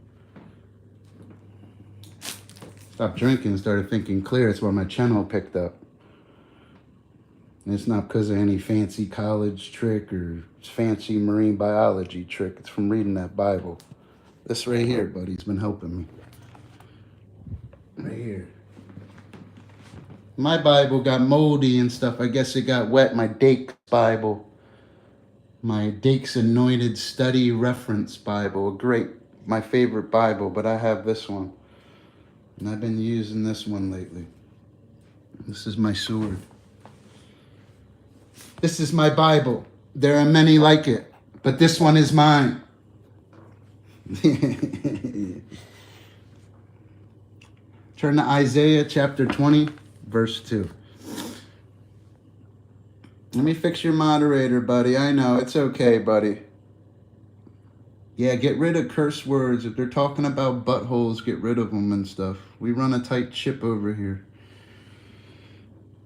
Stopped drinking, started thinking clear. It's why my channel picked up. And it's not because of any fancy college trick or fancy marine biology trick. It's from reading that Bible. This right here, buddy's been helping me. Right here. My Bible got moldy and stuff. I guess it got wet. My Dake's Bible. My Dake's Anointed Study Reference Bible. Great. My favorite Bible, but I have this one. And I've been using this one lately. This is my sword. This is my Bible. There are many like it, but this one is mine. Turn to Isaiah chapter 20, verse 2. Let me fix your moderator, buddy. I know, it's okay, buddy. Yeah, get rid of curse words. If they're talking about buttholes, get rid of them and stuff. We run a tight ship over here.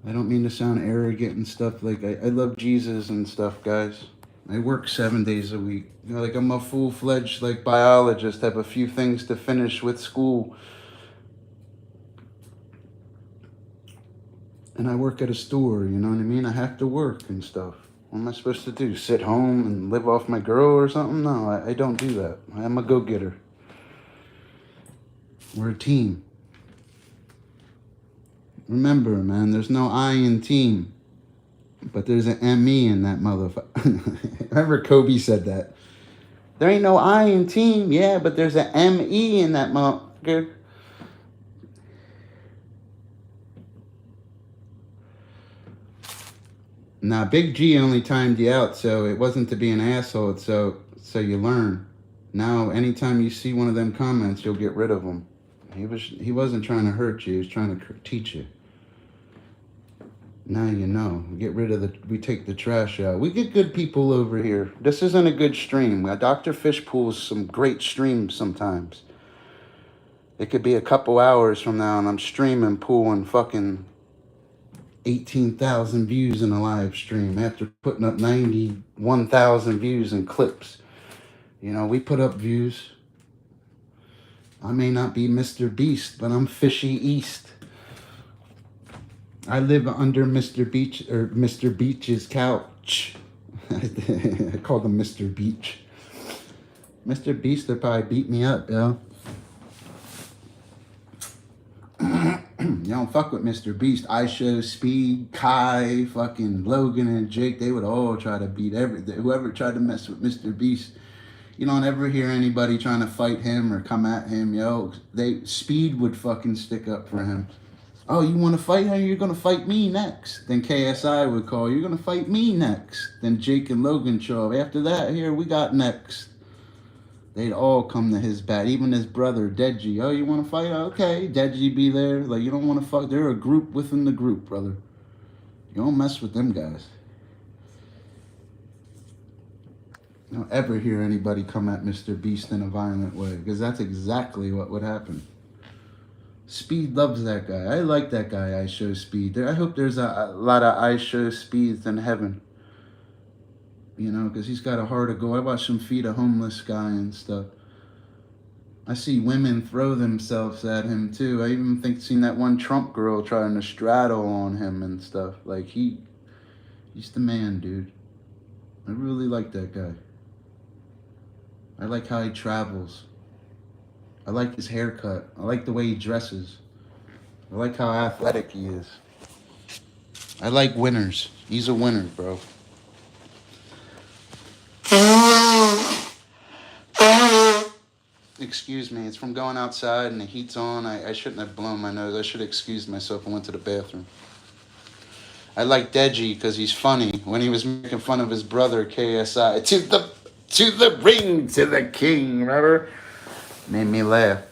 I don't mean to sound arrogant and stuff. Like, I love Jesus and stuff, guys. I work 7 days a week. You know, like I'm a full-fledged like biologist. Have a few things to finish with school, and I work at a store. You know what I mean? I have to work and stuff. What am I supposed to do? Sit home and live off my girl or something? No, I don't do that. I'm a go-getter. We're a team. Remember, man, there's no I in team, but there's an M-E in that motherfucker. Remember Kobe said that. There ain't no I in team, yeah, but there's an M-E in that motherfucker. Now, Big G only timed you out, so it wasn't to be an asshole. It's so you learn. Now, anytime you see one of them comments, you'll get rid of them. He wasn't trying to hurt you. He was trying to teach you. Now you know. We take the trash out. We get good people over here. This isn't a good stream. Dr. Fish pulls some great streams sometimes. It could be a couple hours from now and I'm streaming, pulling fucking 18,000 views in a live stream after putting up 91,000 views in clips. You know, we put up views. I may not be Mr. Beast, but I'm Fishy East. I live under Mr. Beach's couch. I called him Mr. Beach. Mr. Beast would probably beat me up, yo. You don't fuck with Mr. Beast. I Show Speed, Kai, fucking Logan and Jake, they would all try to beat whoever tried to mess with Mr. Beast. You don't ever hear anybody trying to fight him or come at him, yo. Speed would fucking stick up for him. Oh, you want to fight him? You're going to fight me next. Then KSI would call, you're going to fight me next. Then Jake and Logan show up. After that, here, we got next. They'd all come to his bat. Even his brother, Deji. Oh, you want to fight? Okay, Deji be there. Like, you don't want to fuck. They're a group within the group, brother. You don't mess with them guys. You don't ever hear anybody come at Mr. Beast in a violent way, because that's exactly what would happen. Speed loves that guy. I like that guy, I Show Speed. I hope there's a lot of I Show Speeds in heaven. You know, because he's got a heart of gold. I watched him feed a homeless guy and stuff. I see women throw themselves at him, too. I even seen that one Trump girl trying to straddle on him and stuff. Like, he's the man, dude. I really like that guy. I like how he travels. I like his haircut. I like the way he dresses. I like how athletic he is. I like winners. He's a winner, bro. Excuse me, it's from going outside and the heat's on. I shouldn't have blown my nose. I should have excused myself and went to the bathroom. I like Deji because he's funny. When he was making fun of his brother, KSI, to the ring, to the king, remember? Made me laugh.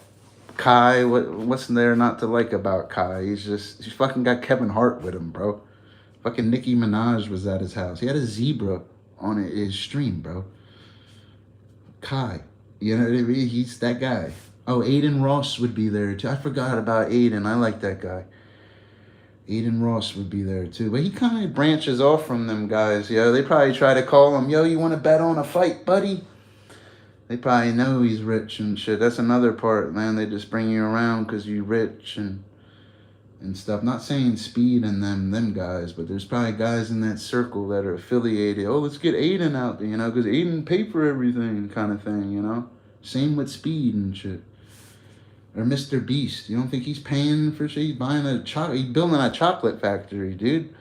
Kai, what's there not to like about Kai? He's fucking got Kevin Hart with him, bro. Fucking Nicki Minaj was at his house. He had a zebra on his stream, bro. Kai. You know what I mean? He's that guy. Oh, Aiden Ross would be there too. I forgot about Aiden. I like that guy. Aiden Ross would be there too. But he kind of branches off from them guys. Yo, they probably try to call him, yo, you want to bet on a fight, buddy? They probably know he's rich and shit. That's another part, man. They just bring you around because you're rich and stuff. Not saying Speed and them guys, but there's probably guys in that circle that are affiliated. Oh, let's get Aiden out there, you know, because Aiden paid for everything kind of thing, you know. Same with Speed and shit. Or Mr. Beast. You don't think he's paying for shit? He's buying he's building a chocolate factory, dude.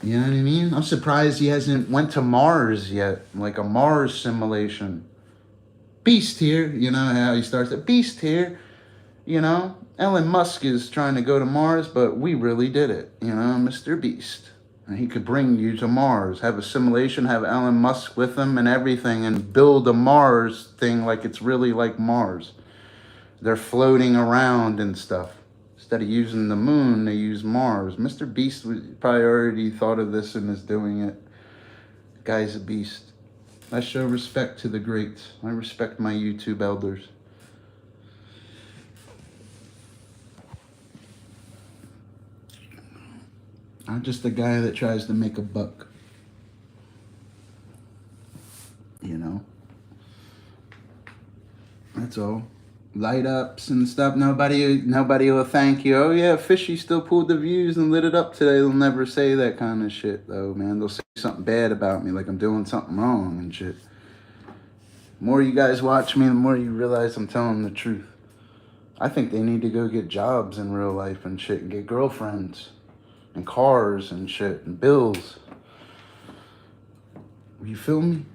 You know what I mean? I'm surprised he hasn't went to Mars yet. Like a Mars simulation. Beast here. You know how he starts at Beast here. You know? Elon Musk is trying to go to Mars, but we really did it. You know? Mr. Beast. And he could bring you to Mars. Have a simulation, have Elon Musk with him and everything, and build a Mars thing like it's really like Mars. They're floating around and stuff. Instead of using the moon, they use Mars. Mr. Beast probably already thought of this and is doing it. The guy's a beast. I show respect to the greats. I respect my YouTube elders. I'm just a guy that tries to make a buck. You know? That's all. Light ups and stuff. Nobody will thank you. Oh yeah, Fishy still pulled the views and lit it up today. They'll never say that kind of shit though, man. They'll say something bad about me, like I'm doing something wrong and shit. The more you guys watch me, the more you realize I'm telling the truth. I think they need to go get jobs in real life and shit and get girlfriends and cars and shit and bills. You feel me?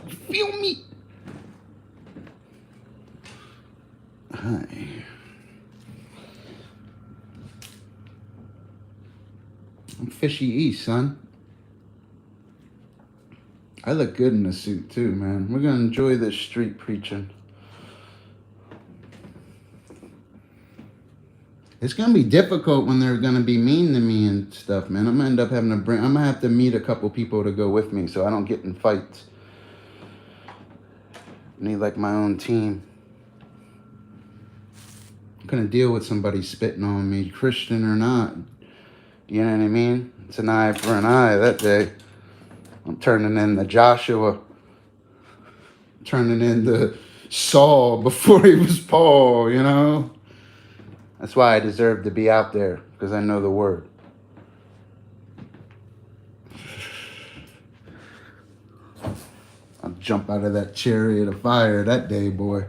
You feel me? Hi. I'm Fishy East, son. I look good in a suit too, man. We're gonna enjoy this street preaching. It's gonna be difficult when they're gonna be mean to me and stuff, man. I'm gonna end up having to bring. I'm gonna have to meet a couple people to go with me, so I don't get in fights. I need like my own team. I'm gonna deal with somebody spitting on me, Christian or not. You know what I mean? It's an eye for an eye that day. I'm turning into Joshua. Turning into Saul before he was Paul, you know? That's why I deserve to be out there, because I know the word. I'll jump out of that chariot of fire that day, boy.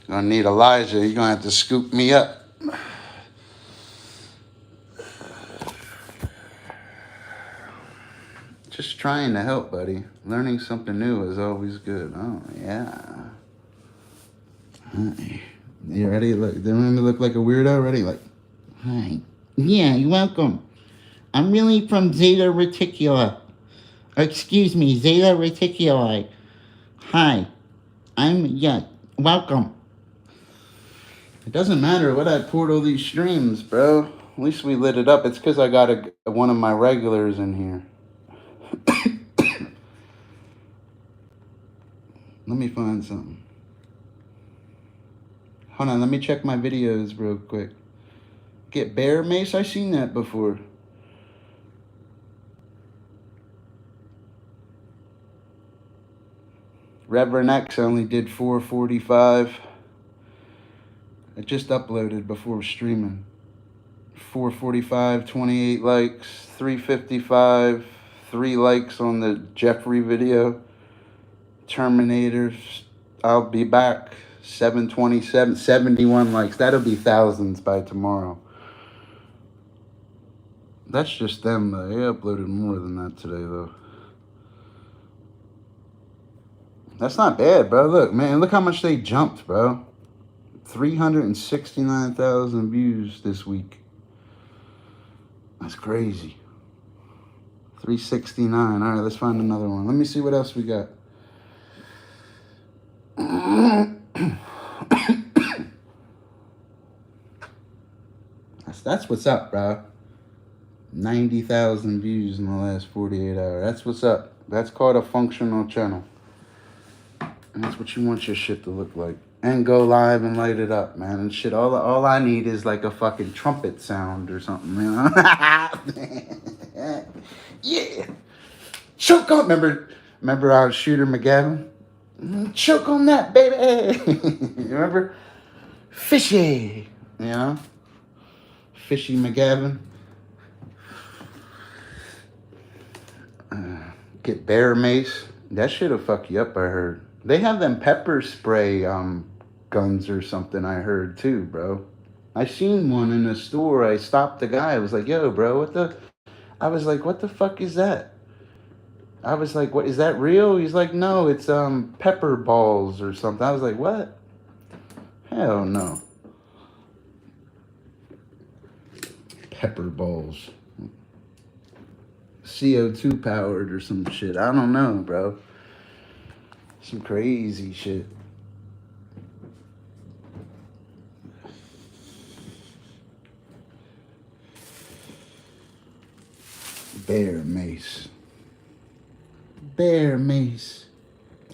Gonna need Elijah. You're gonna have to scoop me up. Just trying to help, buddy. Learning something new is always good. Oh, yeah. Hi. You ready? Look, they want me to look like a weirdo? Ready? Like, hi. Yeah, you're welcome. I'm really from Zeta Reticuli. Excuse me, Zeta Reticuli. Hi. Welcome. It doesn't matter what I poured all these streams, bro. At least we lit it up. It's because I got one of my regulars in here. Let me find something. Hold on, let me check my videos real quick. Get bear mace? I've seen that before. Reverend X only did 445. I just uploaded before streaming. 445, 28 likes, 355, 3 likes on the Jeffrey video. Terminators, I'll be back. 727, 71 likes. That'll be thousands by tomorrow. That's just them, though. They uploaded more than that today, though. That's not bad, bro. Look, man, look how much they jumped, bro. 369,000 views this week. That's crazy. 369. All right, let's find another one. Let me see what else we got. That's what's up, bro. 90,000 views in the last 48 hours. That's what's up. That's called a functional channel. And that's what you want your shit to look like. And go live and light it up, man. And shit, all I need is like a fucking trumpet sound or something, you know? Yeah. Choke on, remember our Shooter McGavin? Choke on that, baby. You remember? Fishy, you know? Fishy McGavin. Get bear mace. That shit'll fuck you up, I heard. They have them pepper spray guns or something, I heard too, bro. I seen one in the store. I stopped the guy. I was like, yo, bro, I was like, what the fuck is that? I was like, what, is that real? He's like, no, it's pepper balls or something. I was like, what? Hell no. Pepper balls. CO2 powered or some shit. I don't know, bro. Some crazy shit. Bear mace. Bear mace.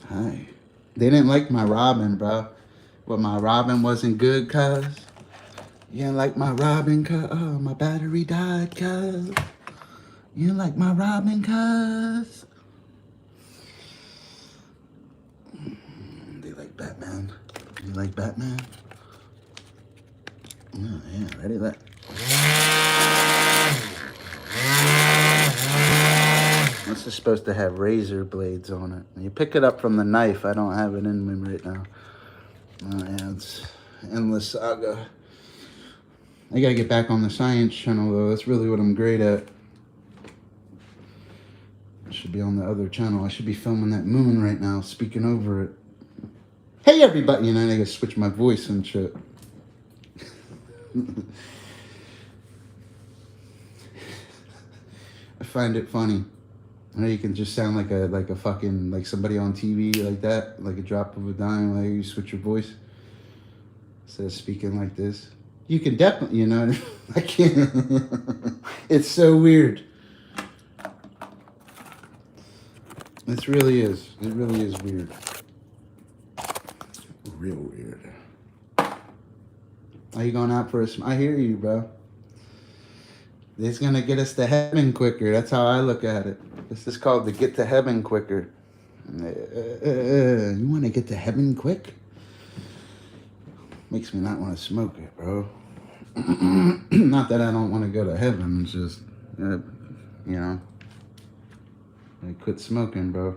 Hi. They didn't like my Robin, bro. But my Robin wasn't good, cuz. You didn't like my Robin, cuz. Oh, my battery died, cuz. You like my Robin, cuz? They like Batman. You like Batman? Yeah, ready? Let. This is supposed to have razor blades on it. You pick it up from the knife. I don't have it in me right now. Yeah, it's endless saga. I gotta get back on the science channel though. That's really what I'm great at. I should be on the other channel. I should be filming that moon right now, speaking over it. Hey everybody, I gotta switch my voice and shit. I find it funny. You can just sound like a fucking, like somebody on TV like that, like a drop of a dime, like you switch your voice instead of speaking like this. You can definitely, I can't. It's so weird. It really is. It really is weird. Real weird. Are you going out for a I hear you, bro. It's gonna get us to heaven quicker. That's how I look at it. This is called the get to heaven quicker. You want to get to heaven quick? Makes me not want to smoke it, bro. Not that I don't want to go to heaven. It's just, I quit smoking, bro.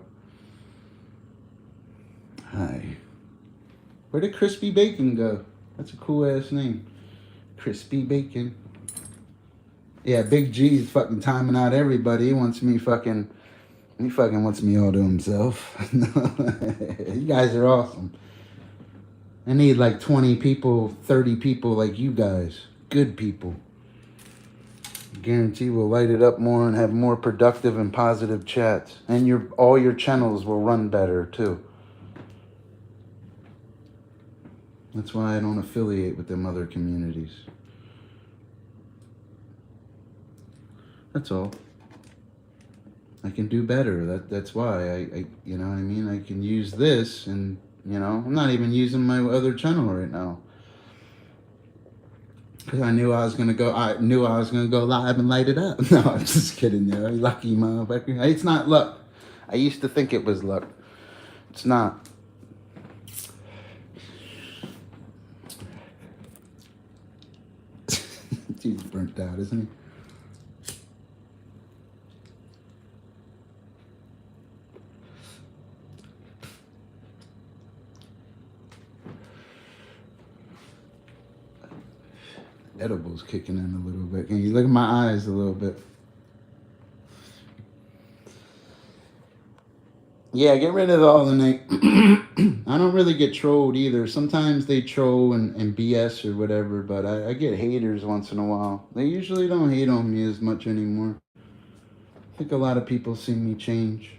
Hi. Where did Crispy Bacon go? That's a cool ass name. Crispy Bacon. Yeah, Big G's fucking timing out everybody. He wants me fucking wants me all to himself. You guys are awesome. I need like 20 people, 30 people like you guys. Good people. Guarantee we'll light it up more and have more productive and positive chats. And all your channels will run better too. That's why I don't affiliate with them other communities. That's all. I can do better. That's why I you know what I mean? I can use this and, I'm not even using my other channel right now. Because I knew I was going to go live and light it up. No, I'm just kidding. Lucky motherfucker. It's not luck. I used to think it was luck. It's not. He's burnt out, isn't he? Edibles kicking in a little bit. Can you look at my eyes a little bit? Yeah, get rid of all the name. I don't really get trolled either. Sometimes they troll and BS or whatever, but I get haters once in a while. They usually don't hate on me as much anymore. I think a lot of people see me change.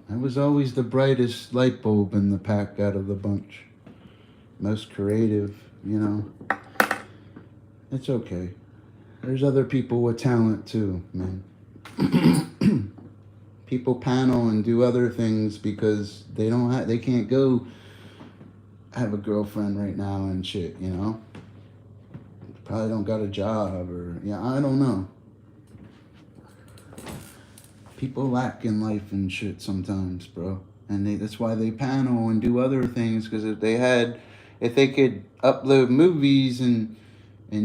I was always the brightest light bulb in the pack out of the bunch. Most creative, It's okay. There's other people with talent too, man. People panel and do other things because they can't go have a girlfriend right now and shit, Probably don't got a job or, I don't know. People lack in life and shit sometimes, bro. And that's why they panel and do other things, because if they could upload movies and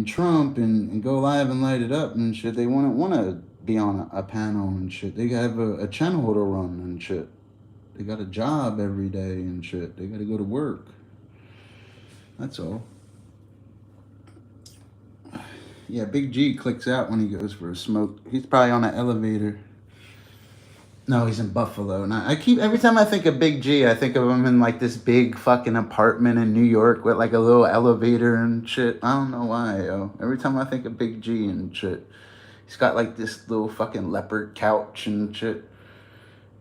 Trump and go live and light it up and shit, they wouldn't want to be on a panel and shit. They have a channel to run and shit. They got a job every day and shit. They got to go to work. That's all. Yeah, Big G clicks out when he goes for a smoke. He's probably on an elevator. No, he's in Buffalo. And every time I think of Big G, I think of him in like this big fucking apartment in New York with like a little elevator and shit. I don't know why, yo. Every time I think of Big G and shit, he's got like this little fucking leopard couch and shit.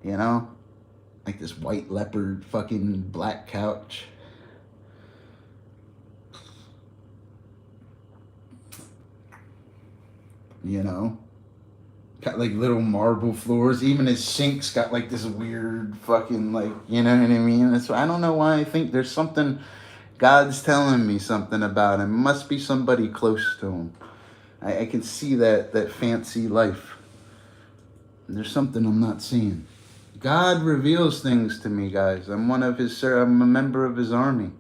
Like this white leopard fucking black couch. Got like little marble floors. Even his sink's got like this weird fucking like, you know what I mean? I don't know why I think there's something, God's telling me something about him. It must be somebody close to him. I can see that fancy life. There's something I'm not seeing. God reveals things to me, guys. I'm a member of his army.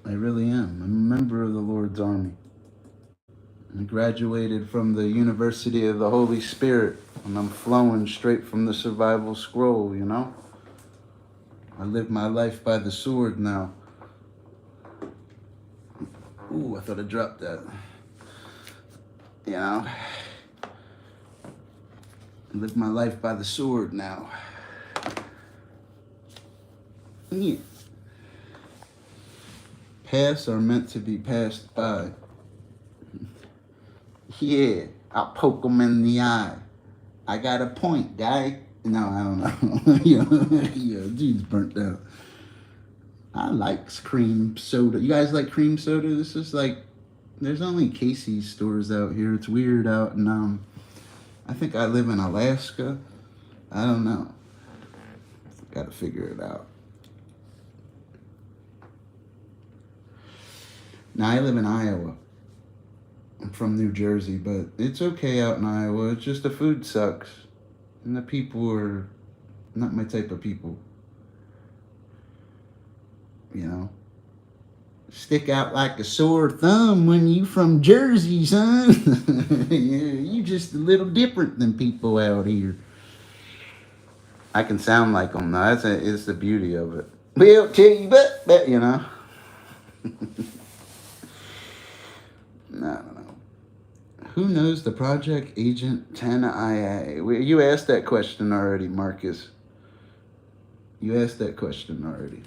I really am. I'm a member of the Lord's army. I graduated from the University of the Holy Spirit, and I'm flowing straight from the survival scroll, you know? I live my life by the sword now. Ooh, I thought I dropped that. You know? I live my life by the sword now. Yeah. Paths are meant to be passed by. Yeah, I'll poke them in the eye. I got a point, guy. No, I don't know. yeah, dude's burnt out. I like cream soda. You guys like cream soda? This is like, there's only Casey's stores out here. It's weird out in, I think I live in Alaska. I don't know. Gotta figure it out. Now, I live in Iowa. I'm from New Jersey, but it's okay out in Iowa. It's just the food sucks. And the people are not my type of people. You know? Stick out like a sore thumb when you from Jersey, son. You just a little different than people out here. I can sound like them though. It's the beauty of it. Well, tell you but you know. I don't know. Who knows the Project Agent 10IA? You asked that question already, Marcus. You asked that question already.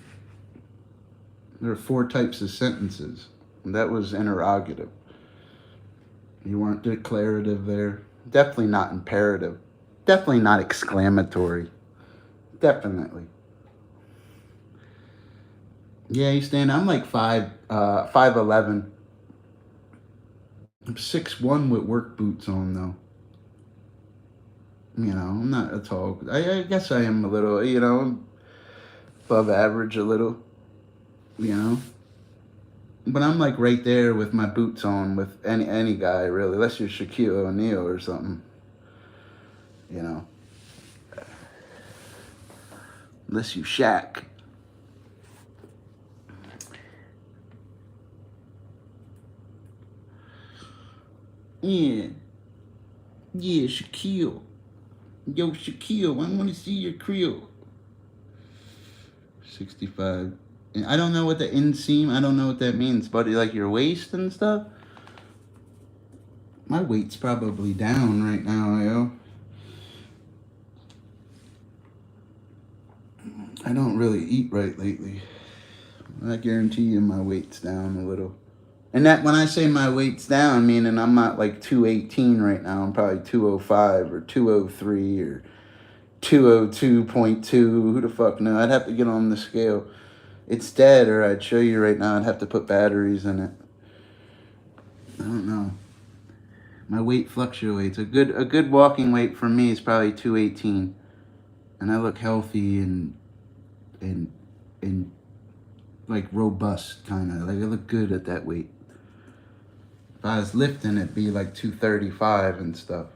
There are 4 types of sentences. That was interrogative. You weren't declarative there. Definitely not imperative. Definitely not exclamatory. Definitely. Yeah, you stand. I'm like 5'11". I'm 6'1" with work boots on though. You know, I'm not a tall. I guess I am a little. You know, I'm above average a little. You know, but I'm like right there with my boots on with any guy really, unless you're Shaquille O'Neal or something. You know, unless you Shaq. Yeah, Shaquille. Yo, Shaquille, I want to see your creel. 65. I don't know what the inseam, I don't know what that means, but like your waist and stuff. My weight's probably down right now, yo. I don't really eat right lately. I guarantee you my weight's down a little. And that when I say my weight's down, meaning I'm not like 218 right now. I'm probably 205 or 203 or 202.2. Who the fuck knows? I'd have to get on the scale. It's dead, or I'd show you right now. I'd have to put batteries in it. I don't know. My weight fluctuates. A good walking weight for me is probably 218, and I look healthy and like robust kind of. Like I look good at that weight. If I was lifting, it'd be like 235 and stuff.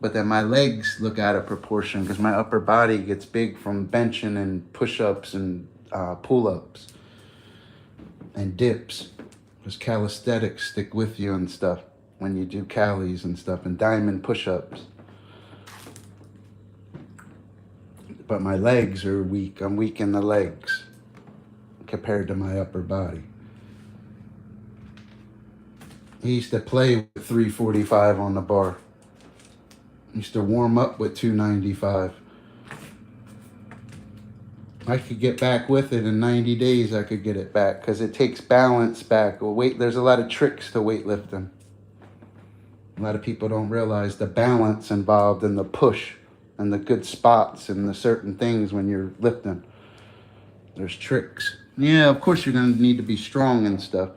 But then my legs look out of proportion because my upper body gets big from benching and push-ups and pull-ups and dips. Because calisthenics stick with you and stuff when you do calis and stuff and diamond push-ups. But my legs are weak. I'm weak in the legs compared to my upper body. He used to play with 345 on the bar. He used to warm up with 295. I could get back with it in 90 days. I could get it back because it takes balance back. Well, there's a lot of tricks to weightlifting. A lot of people don't realize the balance involved in the push and the good spots and the certain things when you're lifting. There's tricks. Yeah, of course you're going to need to be strong and stuff.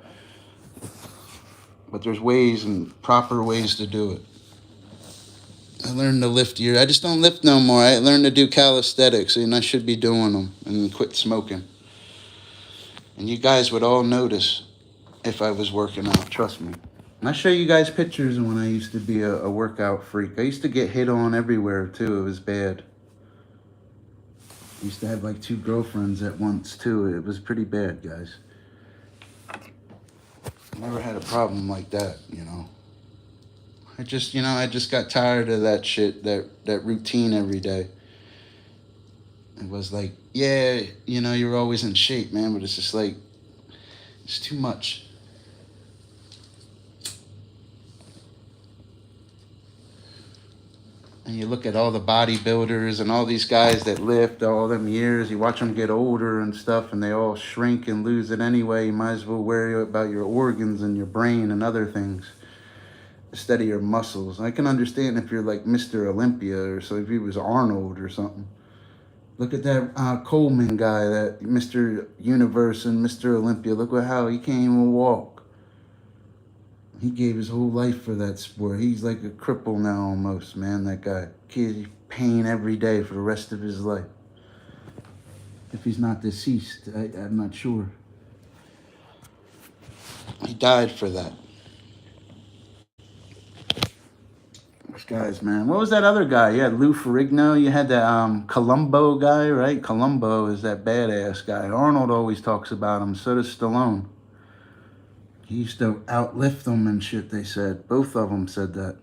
But there's ways and proper ways to do it. I learned to lift here. I just don't lift no more. I learned to do calisthenics, and I should be doing them and quit smoking. And you guys would all notice if I was working out. Trust me. I show you guys pictures of when I used to be a workout freak. I used to get hit on everywhere too. It was bad. I used to have like 2 girlfriends at once too. It was pretty bad, guys. Never had a problem like that, you know. I just got tired of that shit, that routine every day. It was like, yeah, you're always in shape, man, but it's just like, it's too much. And you look at all the bodybuilders and all these guys that lift all them years, you watch them get older and stuff, and they all shrink and lose it anyway. You might as well worry about your organs and your brain and other things instead of your muscles. I can understand if you're like Mr. Olympia, or so if he was Arnold or something. Look at that Coleman guy, that Mr. Universe and Mr. Olympia. Look at how he can't even walk. He gave his whole life for that sport. He's like a cripple now almost, man, that guy. Kid, pain every day for the rest of his life. If he's not deceased, I'm not sure. He died for that. Those guys, man. What was that other guy? You had Lou Ferrigno. You had that Columbo guy, right? Columbo is that badass guy. Arnold always talks about him. So does Stallone. He used to outlift them and shit, they said. Both of them said that.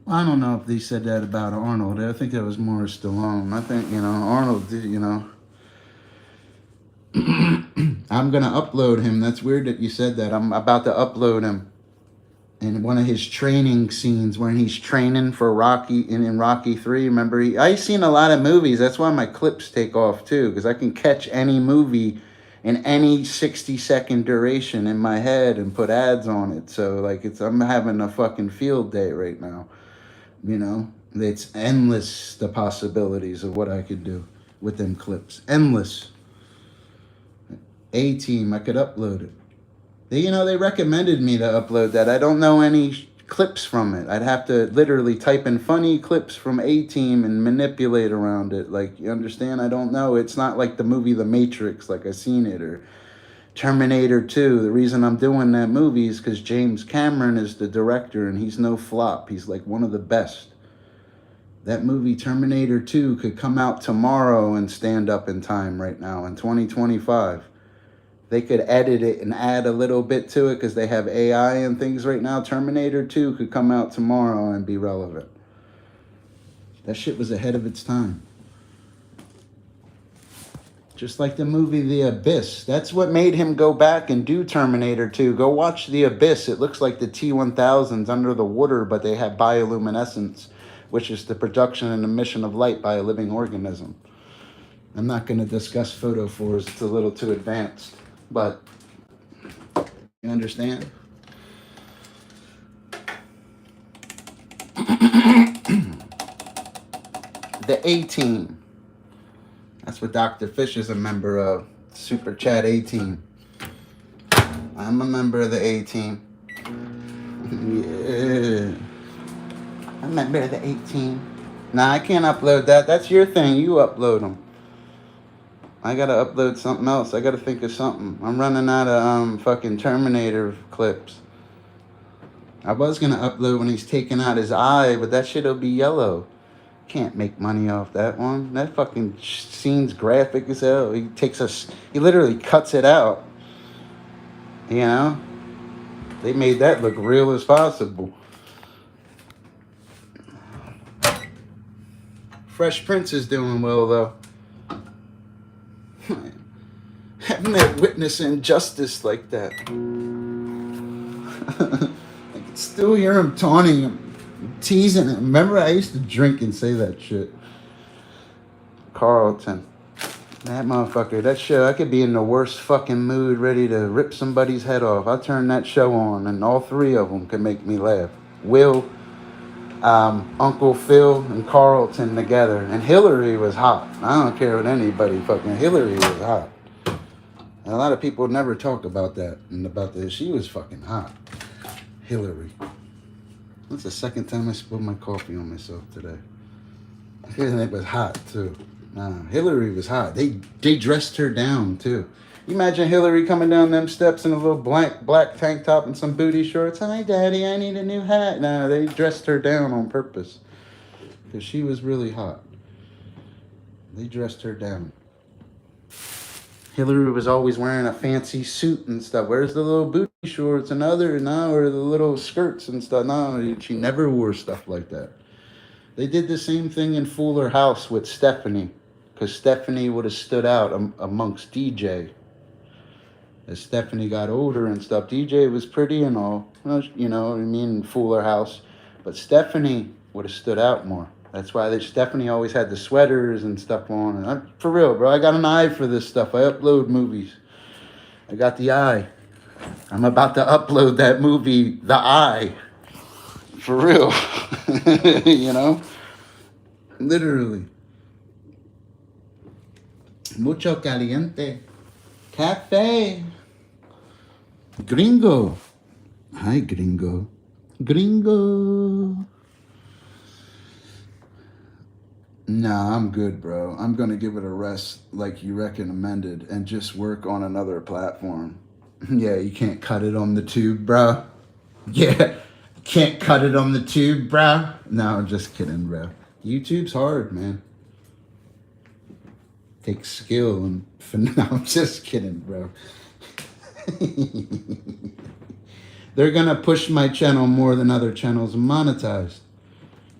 I don't know if they said that about Arnold. I think that was more Stallone. I think, Arnold, I'm going to upload him. That's weird that you said that. I'm about to upload him. In one of his training scenes when he's training for Rocky, in Rocky 3, remember? I've seen a lot of movies. That's why my clips take off too, because I can catch any movie in any 60-second duration in my head and put ads on it. So like I'm having a fucking field day right now. It's endless, the possibilities of what I could do with them clips. Endless. A-Team, I could upload it. They recommended me to upload that. I don't know any clips from it. I'd have to literally type in funny clips from A-Team and manipulate around it. Like, you understand? I don't know. It's not like the movie The Matrix, like I seen it, or Terminator 2. The reason I'm doing that movie is because James Cameron is the director, and he's no flop. He's like one of the best. That movie, Terminator 2, could come out tomorrow and stand up in time right now in 2025. They could edit it and add a little bit to it because they have AI and things right now. Terminator 2 could come out tomorrow and be relevant. That shit was ahead of its time. Just like the movie The Abyss. That's what made him go back and do Terminator 2. Go watch The Abyss. It looks like the T-1000s under the water, but they have bioluminescence, which is the production and emission of light by a living organism. I'm not going to discuss photophores. It's a little too advanced. But, you understand? The A-Team. That's what Dr. Fish is a member of. Super Chat A-Team. I'm a member of the A-Team. Yeah. I'm a member of the A-Team. Nah, I can't upload that. That's your thing. You upload them. I gotta upload something else. I gotta think of something. I'm running out of fucking Terminator clips. I was gonna upload when he's taking out his eye, but that shit'll be yellow. Can't make money off that one. That fucking scene's graphic as hell. He literally cuts it out. They made that look real as possible. Fresh Prince is doing well though. Haven't met witness injustice like that. I can still hear him taunting him, teasing him. Remember, I used to drink and say that shit. Carlton. That motherfucker, that show, I could be in the worst fucking mood ready to rip somebody's head off. I turn that show on and all 3 of them can make me laugh. Will, Uncle Phil, and Carlton together. And Hillary was hot. I don't care what anybody fucking, Hillary was hot. And a lot of people never talk about that and about this. She was fucking hot. Hillary. That's the second time I spilled my coffee on myself today. And it was hot too. Hillary was hot. They dressed her down too. You imagine Hillary coming down them steps in a little black tank top and some booty shorts. Hi, Daddy, I need a new hat. No, they dressed her down on purpose because she was really hot. They dressed her down. Hillary was always wearing a fancy suit and stuff. Where's the little booty shorts and other now, or the little skirts and stuff? No, she never wore stuff like that. They did the same thing in Fuller House with Stephanie, because Stephanie would have stood out amongst DJ. As Stephanie got older and stuff, DJ was pretty and all, you know what I mean, Fuller House. But Stephanie would have stood out more. That's why Stephanie always had the sweaters and stuff on. And for real, bro, I got an eye for this stuff. I upload movies. I got the eye. I'm about to upload that movie, The Eye. For real. You know? Literally. Mucho caliente. Cafe. Gringo. Hi, gringo. Gringo. Nah, I'm good, bro. I'm gonna give it a rest like you recommended and just work on another platform. Yeah, you can't cut it on the tube, bro. Yeah, can't cut it on the tube, bro. No, I'm just kidding, bro. YouTube's hard, man. Takes skill and no, I'm just kidding, bro. They're gonna push my channel more than other channels monetized.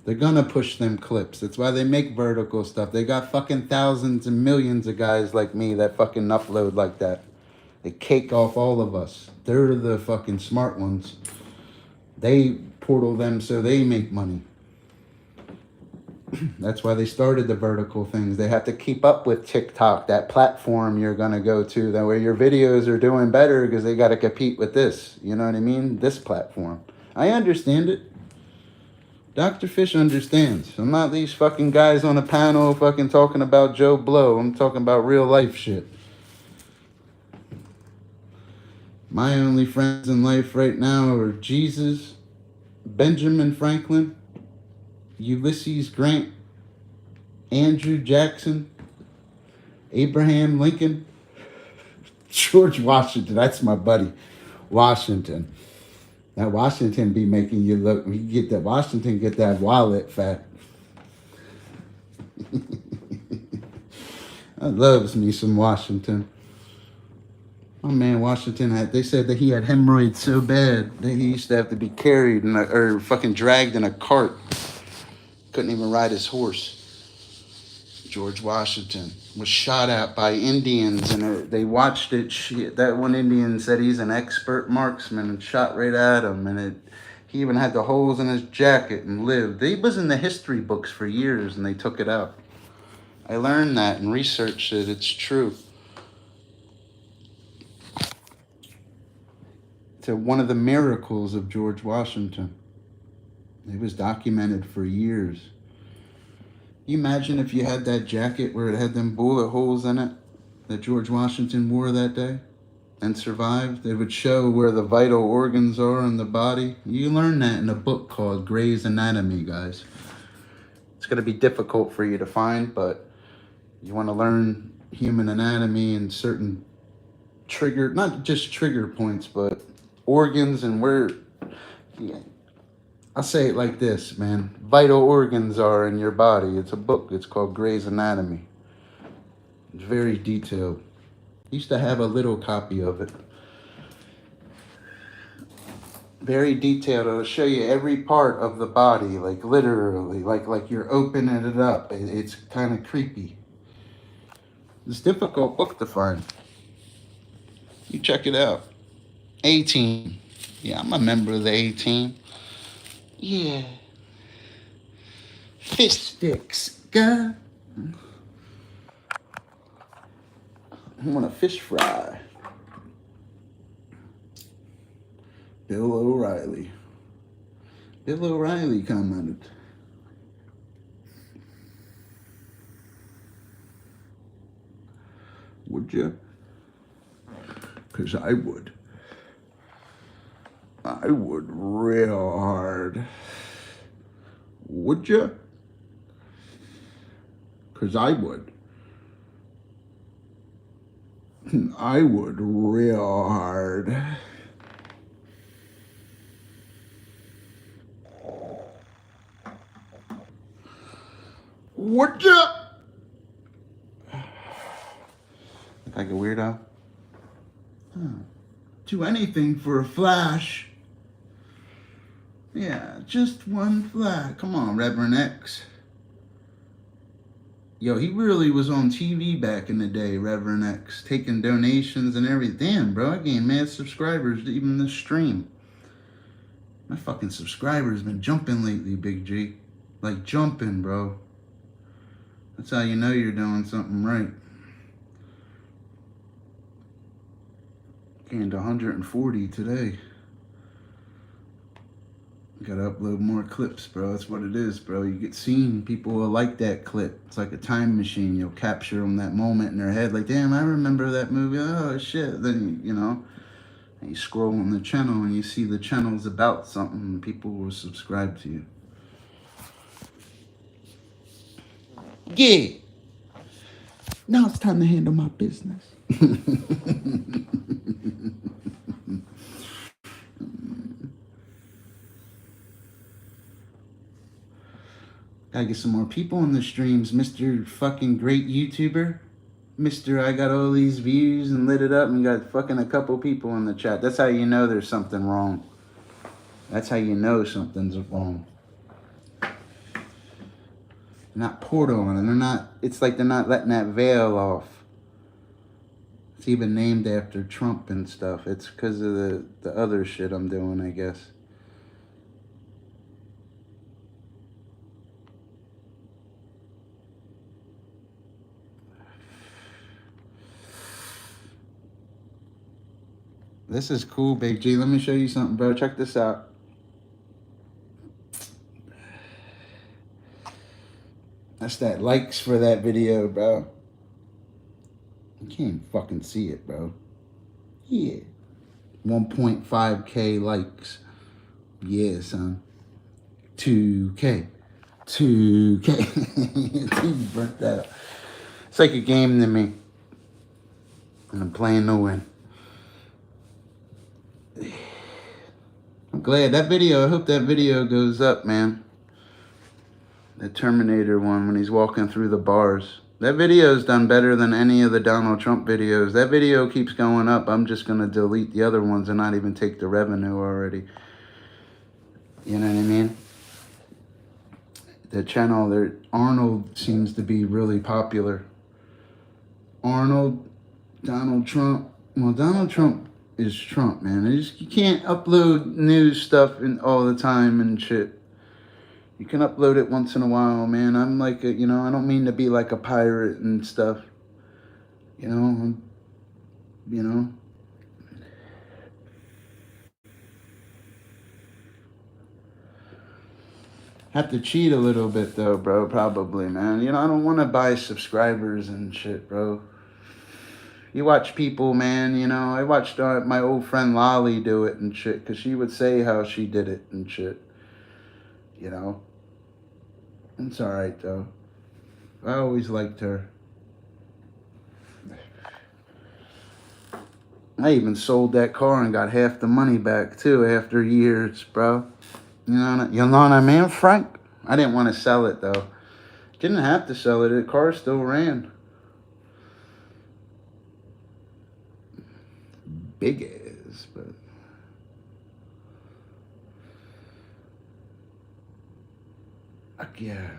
They're gonna push them clips. That's why they make vertical stuff. They got fucking thousands and millions of guys like me that fucking upload like that. They cake off all of us. They're the fucking smart ones. They portal them so they make money. That's why they started the vertical things. They have to keep up with TikTok, that platform you're gonna go to, that where your videos are doing better because they gotta compete with this. You know what I mean? This platform. I understand it. Dr. Fish understands. I'm not these fucking guys on a panel fucking talking about Joe Blow. I'm talking about real life shit. My only friends in life right now are Jesus, Benjamin Franklin, Ulysses Grant, Andrew Jackson, Abraham Lincoln, George Washington. That's my buddy, Washington. That Washington be making you look. You get that Washington, get that wallet fat. I loves me some Washington. My man Washington they said that he had hemorrhoids so bad that he used to have to be carried or fucking dragged in a cart. Couldn't even ride his horse. George Washington was shot at by Indians, and they watched it. That one Indian said he's an expert marksman and shot right at him, and he even had the holes in his jacket and lived. He was in the history books for years, and they took it out. I learned that and researched it. It's true. It's one of the miracles of George Washington. It was documented for years. You imagine if you had that jacket where it had them bullet holes in it that George Washington wore that day and survived? It would show where the vital organs are in the body. You learn that in a book called Gray's Anatomy, guys. It's going to be difficult for you to find, but you want to learn human anatomy and certain not just trigger points, but organs and where... Yeah. I'll say it like this, man. Vital organs are in your body. It's a book. It's called Gray's Anatomy. It's very detailed. Used to have a little copy of it. Very detailed. It'll show you every part of the body, like literally, like you're opening it up. It's kind of creepy. It's a difficult book to find. You check it out. A-Team. Yeah, I'm a member of the A-Team. Yeah. Fish sticks, girl. I want a fish fry. Bill O'Reilly. Bill O'Reilly commented. Would you? Because I would. I would real hard. Would you? Because I would. I would real hard. What's up? Like a weirdo? Huh. Do anything for a flash. Yeah, just one flash. Come on, Reverend X. Yo, he really was on TV back in the day, Reverend X, taking donations and everything. Damn, bro, I gained mad subscribers to even this stream. My fucking subscribers been jumping lately, Big G. Like jumping, bro. That's how you know you're doing something right. Gained 140 today. Gotta upload more clips, bro. That's what it is, bro. You get seen, people will like that clip. It's like a time machine. You'll capture them that moment in their head. Like, damn, I remember that movie. Oh, shit. Then, you know, and you scroll on the channel and you see the channel's about something and people will subscribe to you. Yeah. Now it's time to handle my business. Gotta get some more people on the streams, Mr. fucking great YouTuber. Mr. I got all these views and lit it up and got fucking a couple people in the chat. That's how you know there's something wrong. That's how you know something's wrong. They're not portaling and they're not, it's like they're not letting that veil off. It's even named after Trump and stuff. It's because of the other shit I'm doing, I guess. This is cool, Big G. Let me show you something, bro. Check this out. That's that likes for that video, bro. You can't even fucking see it, bro. Yeah. 1.5K likes. Yeah, son. 2K. 2K. You burnt that up. It's like a game to me. And I'm playing to win. I'm glad that video, I hope that video goes up, man. The Terminator one when he's walking through the bars. That video's done better than any of the Donald Trump videos. That video keeps going up. I'm just going to delete the other ones and not even take the revenue already. You know what I mean? The channel there, Arnold seems to be really popular. Arnold, Donald Trump. Well, Donald Trump is Trump, man. You can't upload news stuff all the time and shit. You can upload it once in a while, man. I'm like, I don't mean to be like a pirate and stuff. Have to cheat a little bit though, bro, probably, man. I don't want to buy subscribers and shit, bro. You watch people, man, I watched my old friend Lolly do it and shit, because she would say how she did it and shit. It's alright, though. I always liked her. I even sold that car and got half the money back, too, after years, bro. You know what I mean, Frank? I didn't want to sell it, though. Didn't have to sell it. The car still ran. Big ass, but... yeah.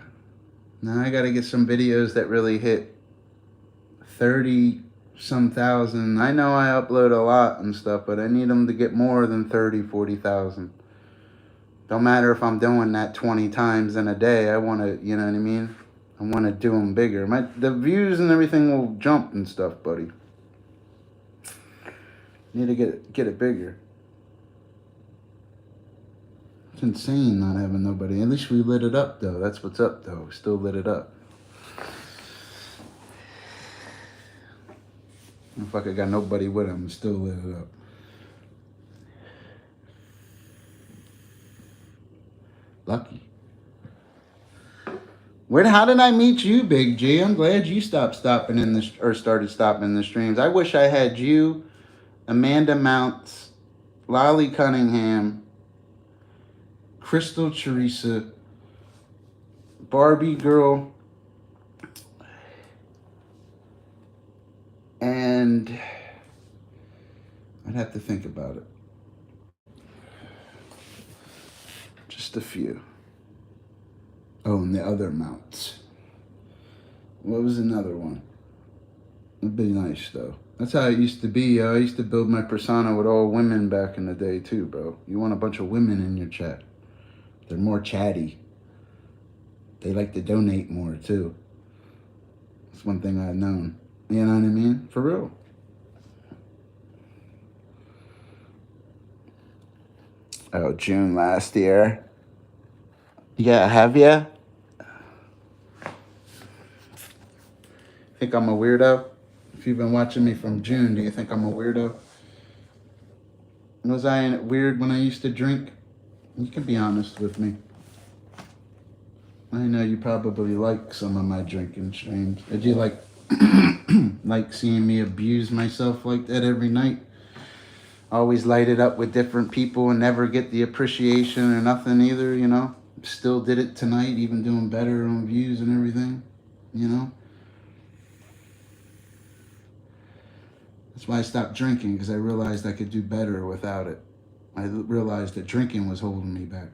Now I gotta get some videos that really hit 30-some thousand. I know I upload a lot and stuff, but I need them to get more than 30, 40,000. Don't matter if I'm doing that 20 times in a day. I want to, you know what I mean? I want to do them bigger. The views and everything will jump and stuff, buddy. Need to get it bigger. It's insane not having nobody. At least we lit it up, though. That's what's up, though. We still lit it up. If I got nobody with him, still lit it up. Lucky. How did I meet you, Big G? I'm glad you stopping in the or started stopping in the streams. I wish I had you, Amanda Mounts, Lolly Cunningham, Crystal Teresa, Barbie Girl, and I'd have to think about it. Just a few. Oh, and the other mounts. What was another one? It'd be nice, though. That's how it used to be. I used to build my persona with all women back in the day, too, bro. You want a bunch of women in your chat. They're more chatty. They like to donate more, too. That's one thing I've known. You know what I mean? For real. Oh, June last year. Yeah, have ya? Think I'm a weirdo? If you've been watching me from June, do you think I'm a weirdo? Was I weird when I used to drink? You can be honest with me. I know you probably like some of my drinking streams. Did you like seeing me abuse myself like that every night? Always light it up with different people and never get the appreciation or nothing either, you know? Still did it tonight, even doing better on views and everything, you know? That's why I stopped drinking, because I realized I could do better without it. I realized that drinking was holding me back.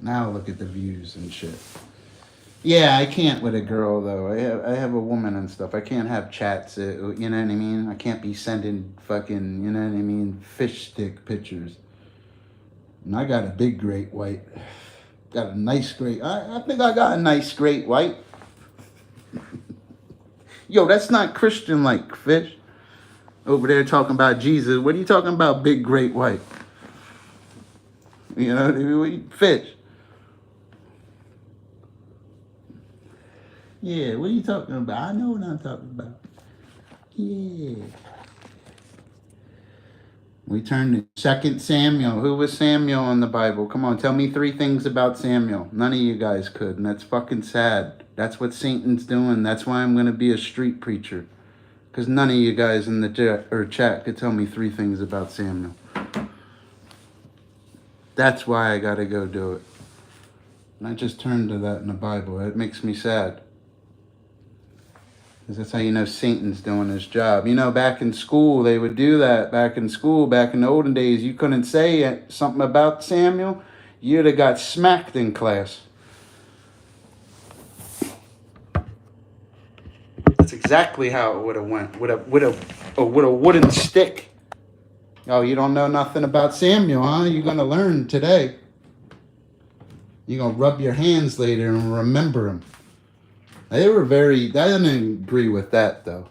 Now look at the views and shit. Yeah, I can't with a girl though. I have a woman and stuff. I can't have chats. You know what I mean? I can't be sending fucking, you know what I mean, fish stick pictures. And I got a big great white. Got a nice great. I think I got a nice great white. Yo, that's not Christian like, fish. Over there talking about Jesus. What are you talking about, big great white? You know, fish. Yeah, what are you talking about? I know what I'm talking about. Yeah. We turn to 2 Samuel. Who was Samuel in the Bible? Come on, tell me 3 things about Samuel. None of you guys could, and that's fucking sad. That's what Satan's doing. That's why I'm going to be a street preacher. Because none of you guys in the chat could tell me 3 things about Samuel. That's why I got to go do it. And I just turned to that in the Bible. It makes me sad. Because that's how you know Satan's doing his job. You know, back in school, they would do that. Back in school, back in the olden days, you couldn't say something about Samuel. You'd have got smacked in class. That's exactly how it would have went. With a wooden stick. Oh, you don't know nothing about Samuel, huh? You're going to learn today. You're going to rub your hands later and remember him. I didn't agree with that, though.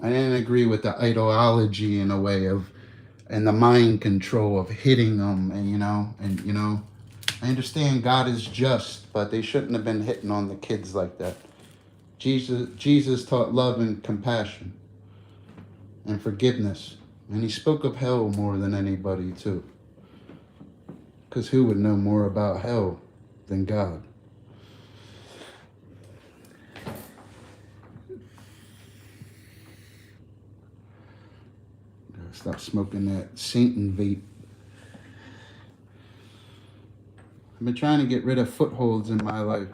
I didn't agree with the ideology in a way of, and the mind control of hitting them, and I understand God is just, but they shouldn't have been hitting on the kids like that. Jesus taught love and compassion and forgiveness, and he spoke of hell more than anybody, too. Because who would know more about hell than God? Stop smoking that Satan vape. I've been trying to get rid of footholds in my life.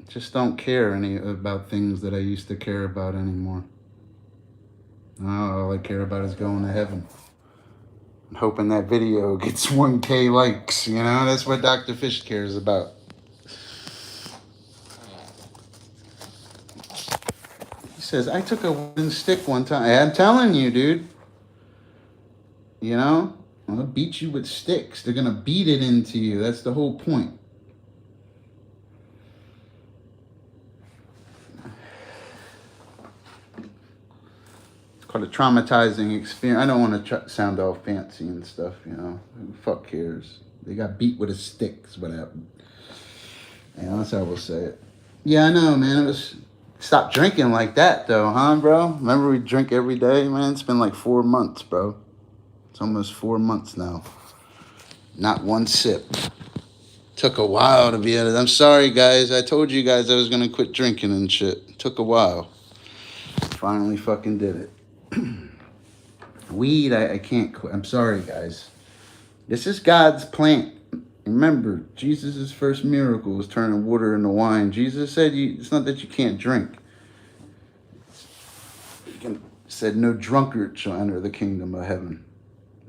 Just don't care about things that I used to care about anymore. All I care about is going to heaven. I'm hoping that video gets 1K likes, you know? That's what Dr. Fish cares about. He says, I took a wooden stick one time. I'm telling you, dude. You know? I'm going to beat you with sticks. They're going to beat it into you. That's the whole point. It's called a traumatizing experience. I don't want to sound all fancy and stuff, you know? Who the fuck cares? They got beat with a stick is what happened. Yeah, that's how we'll say it. Yeah, I know, man. It was... Stop drinking like that, though, huh, bro? Remember we drink every day, man? It's been like 4 months, bro. It's almost 4 months now. Not one sip. Took a while to be out of it. I'm sorry, guys. I told you guys I was going to quit drinking and shit. Took a while. Finally fucking did it. Weed, I can't quit. I'm sorry, guys. This is God's plant. Remember, Jesus' first miracle was turning water into wine. Jesus said, it's not that you can't drink. He said, no drunkard shall enter the kingdom of heaven.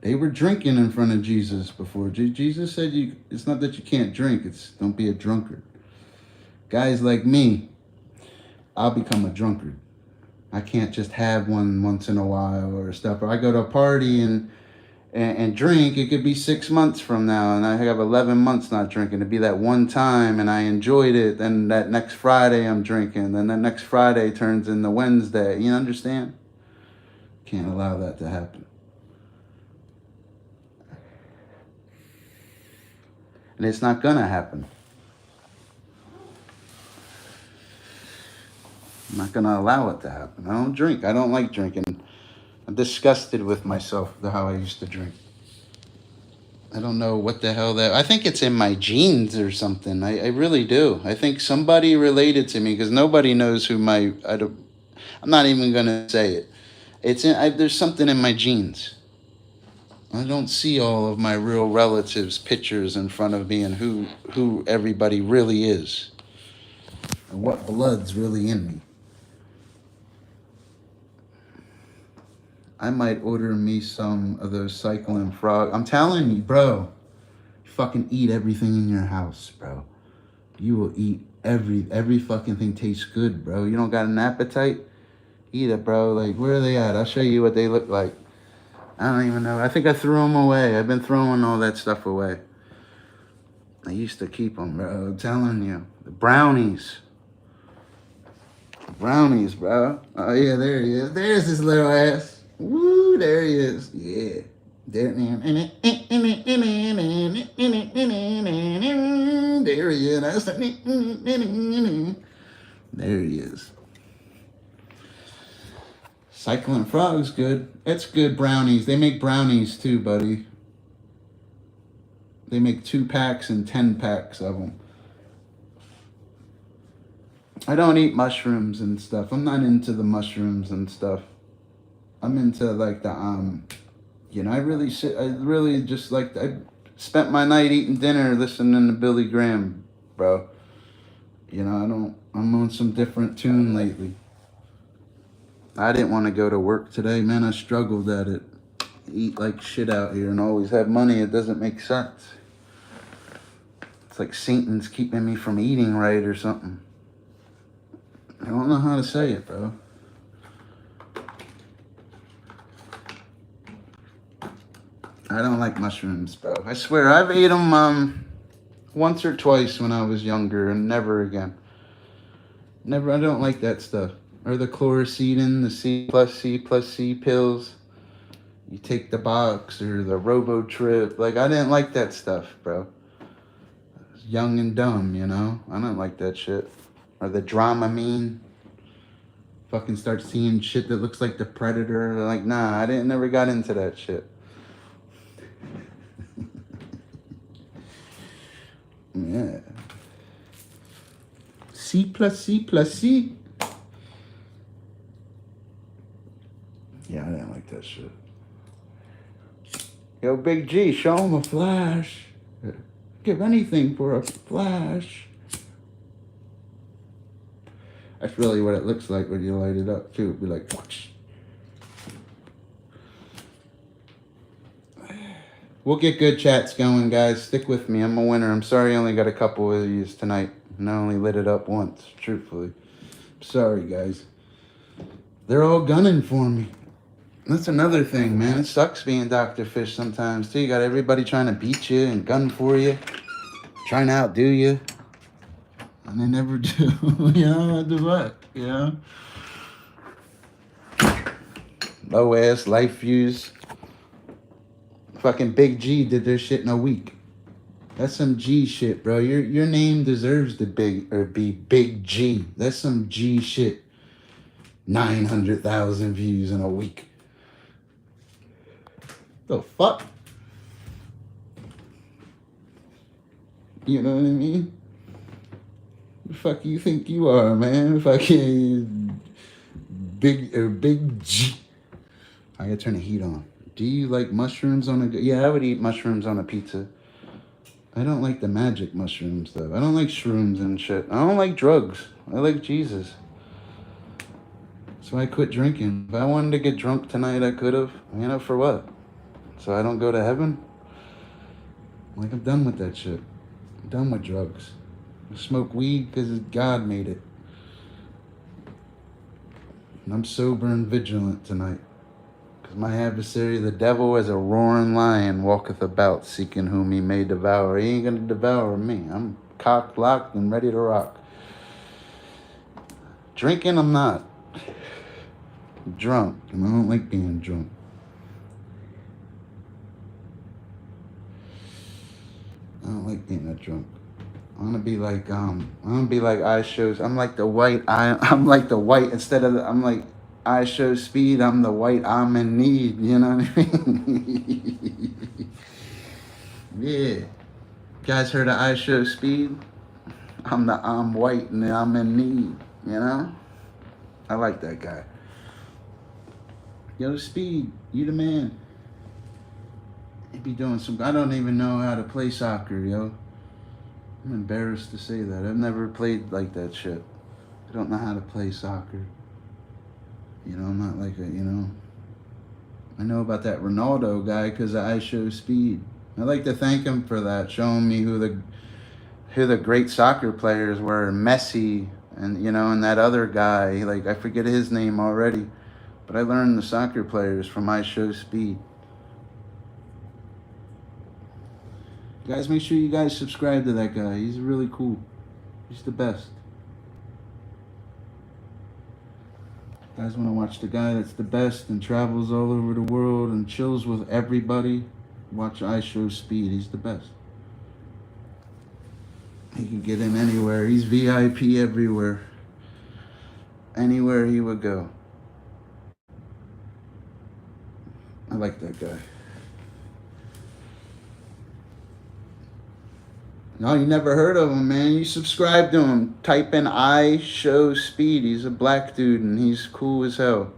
They were drinking in front of Jesus before. Jesus said, it's not that you can't drink. It's don't be a drunkard. Guys like me, I'll become a drunkard. I can't just have one once in a while or stuff. Or I go to a party and drink, it could be 6 months from now, and I have 11 months not drinking. It'd be that one time, and I enjoyed it. Then that next Friday, I'm drinking. Then that next Friday turns into Wednesday. You understand? Can't allow that to happen. And it's not gonna happen. I'm not gonna allow it to happen. I don't drink. I don't like drinking. I'm disgusted with myself, how I used to drink. I don't know what the hell that... I think it's in my genes or something. I really do. I think somebody related to me, because nobody knows who my... I'm not even going to say it. There's something in my genes. I don't see all of my real relatives' pictures in front of me and who everybody really is. And what blood's really in me. I might order me some of those cycling frog. I'm telling you, bro. You fucking eat everything in your house, bro. You will eat every fucking thing tastes good, bro. You don't got an appetite? Eat it, bro. Like, where are they at? I'll show you what they look like. I don't even know. I think I threw them away. I've been throwing all that stuff away. I used to keep them, bro. I'm telling you. The brownies. Brownies, bro. Oh, yeah, there he is. There's his little ass. Woo, there he is. Yeah. There he is. There he is. Cycling Frog's good. It's good brownies. They make brownies too, buddy. They make 2 packs and 10 packs of them. I don't eat mushrooms and stuff. I'm not into the mushrooms and stuff. I'm into like the I really just like I spent my night eating dinner listening to Billy Graham, bro. I'm on some different tune lately. I didn't want to go to work today, man. I struggled at it. Eat like shit out here and always have money. It doesn't make sense. It's like Satan's keeping me from eating right or something. I don't know how to say it, bro. I don't like mushrooms, bro. I swear, I've ate them once or twice when I was younger and never again. Never, I don't like that stuff. Or the chlorocidin, the C+C pills. You take the box or the Robotrip. Like, I didn't like that stuff, bro. I was young and dumb, I don't like that shit. Or the Dramamine. Fucking start seeing shit that looks like the Predator. Like, nah, I never got into that shit. Yeah. C+C. Yeah, I didn't like that shit. Yo, Big G, show him a flash. Give anything for a flash. That's really what it looks like when you light it up, too. It'd be like, whoosh. We'll get good chats going, guys. Stick with me. I'm a winner. I'm sorry I only got a couple of these tonight. And I only lit it up once, truthfully. Sorry, guys. They're all gunning for me. That's another thing, man. It sucks being Dr. Fish sometimes, too. You got everybody trying to beat you and gun for you. Trying to outdo you. And they never do. Do what? Low ass life views. Fucking Big G did their shit in a week. That's some G shit, bro. Your name deserves to be Big G. That's some G shit. 900,000 views in a week. The fuck? You know what I mean? The fuck you think you are, man? Fucking big G. I gotta turn the heat on. Do you like mushrooms on a? Yeah, I would eat mushrooms on a pizza. I don't like the magic mushrooms though. I don't like shrooms and shit. I don't like drugs. I like Jesus. So I quit drinking. If I wanted to get drunk tonight, I could have. You know, for what? So I don't go to heaven? Like, I'm done with that shit. I'm done with drugs. I smoke weed because God made it. And I'm sober and vigilant tonight. Because my adversary, the devil, as a roaring lion, walketh about, seeking whom he may devour. He ain't going to devour me. I'm cocked, locked, and ready to rock. Drinking, I'm not. I'm drunk, and I don't like being drunk. I don't like being that drunk. I want to be like I shows. I'm like the white. I'm like the white instead of I'm like I show speed. I'm the white. I'm in need. You know what I mean? Yeah. Guys heard of I show speed? I'm white and I'm in need. You know? I like that guy. Yo, Speed, you the man. He be doing some. I don't even know how to play soccer, yo. I'm embarrassed to say that. I've never played like that shit. I don't know how to play soccer. You know, I'm not like a, you know. I know about that Ronaldo guy because I show speed. I'd like to thank him for that, showing me who the great soccer players were. Messi and, you know, and that other guy. Like, I forget his name already. But I learned the soccer players from I Show Speed. Guys, make sure you guys subscribe to that guy. He's really cool. He's the best. You guys want to watch the guy that's the best and travels all over the world and chills with everybody? Watch I Show Speed. He's the best. He can get in anywhere. He's VIP everywhere. Anywhere he would go. I like that guy. No, you never heard of him, man. You subscribe to him. Type in I Show Speed. He's a black dude and he's cool as hell.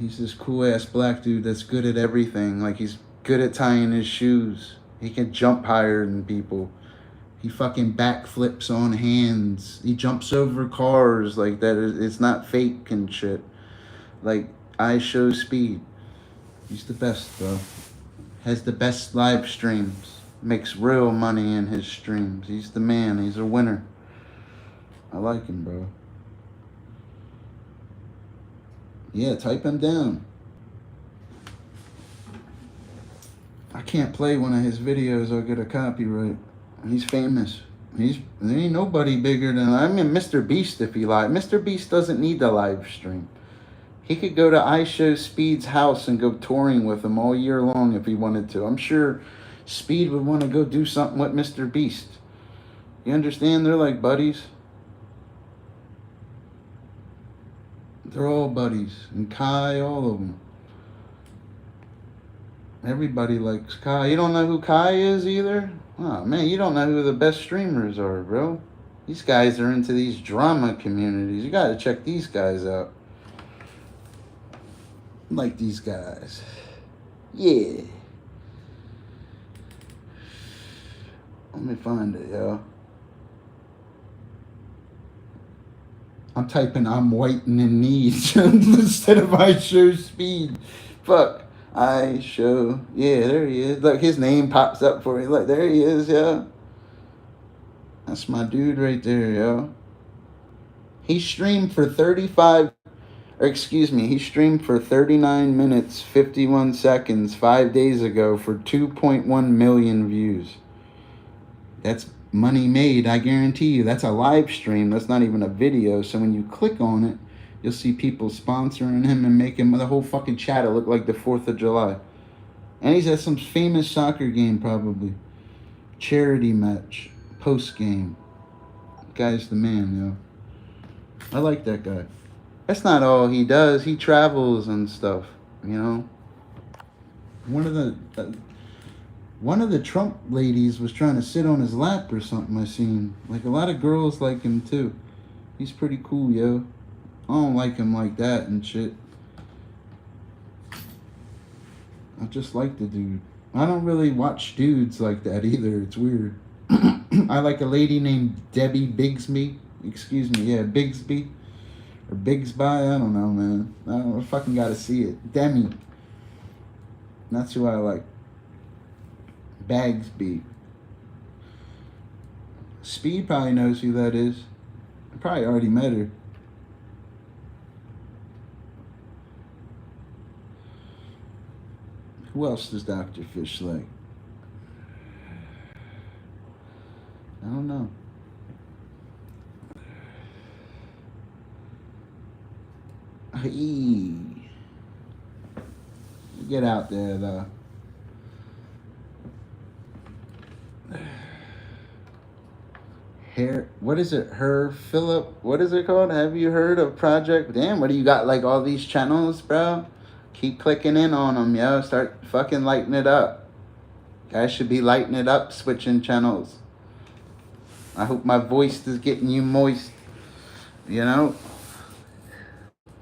He's this cool ass black dude that's good at everything. Like, he's good at tying his shoes. He can jump higher than people. He fucking backflips on hands. He jumps over cars like that. It's not fake and shit. Like, I Show Speed. He's the best, bro. Has the best live streams. Makes real money in his streams. He's the man. He's a winner. I like him, bro. Yeah, type him down. I can't play one of his videos or get a copyright. He's famous. There ain't nobody bigger than, I mean, Mr. Beast if he live. Mr. Beast doesn't need the live stream. He could go to I Show Speed's house and go touring with him all year long if he wanted to. I'm sure Speed would want to go do something with Mr. Beast. You understand? They're like buddies. They're all buddies. And Kai, all of them. Everybody likes Kai. You don't know who Kai is either? Oh, man, you don't know who the best streamers are, bro. These guys are into these drama communities. You got to check these guys out. Like these guys. Yeah. Let me find it, yo. I'm typing I'm white and in need instead of I Show Speed. Fuck. I Show. Yeah, there he is. Look, his name pops up for me. Look, there he is, yo. That's my dude right there, yo. He streamed for 39 minutes, 51 seconds 5 days ago for 2.1 million views. That's money made, I guarantee you. That's a live stream. That's not even a video. So when you click on it, you'll see people sponsoring him and making the whole fucking chat look like the 4th of July. And he's at some famous soccer game probably. Charity match. Post game. Guy's the man, yo. I like that guy. That's not all he does. He travels and stuff, you know. One of the One of the Trump ladies was trying to sit on his lap or something. I seen like a lot of girls like him too. He's pretty cool, yo. I don't like him like that and shit. I just like the dude. I don't really watch dudes like that either. It's weird. I like a lady named Debbie Bigsby. Excuse me, yeah, Bigsby. Or Bigsby, I don't know, man. I fucking gotta see it. Demi. That's who I like. Bagsby. Speed probably knows who that is. I probably already met her. Who else does Dr. Fish like? I don't know. Hey. Get out there, though. Hair, what is it? Her Philip, what is it called? Have you heard of Project? Damn, what do you got? Like all these channels, bro? Keep clicking in on them, yo. Start fucking lighting it up. Guys should be lighting it up, switching channels. I hope my voice is getting you moist. You know?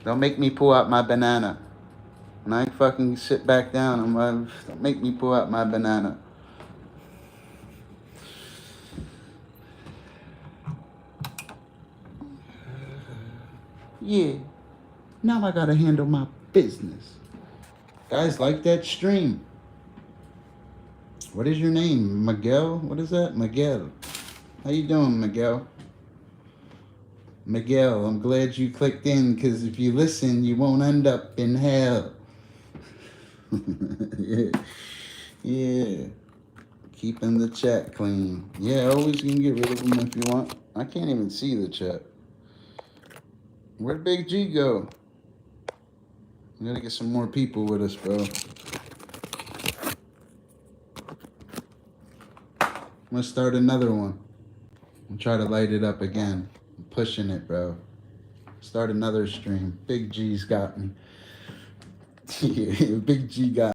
Don't make me pull out my banana. When I fucking sit back down, I'm like, don't make me pull out my banana. Yeah. Now I gotta handle my business. Guys, like that stream. What is your name? Miguel? What is that? Miguel. How you doing, Miguel? Miguel, I'm glad you clicked in, because if you listen, you won't end up in hell. Yeah. Yeah. Keeping the chat clean. Yeah, always can get rid of them if you want. I can't even see the chat. Where'd Big G go? We gotta get some more people with us, bro. I'm gonna start another one. And try to light it up again. I'm pushing it, bro. Start another stream. Big G's got me. Yeah, Big G got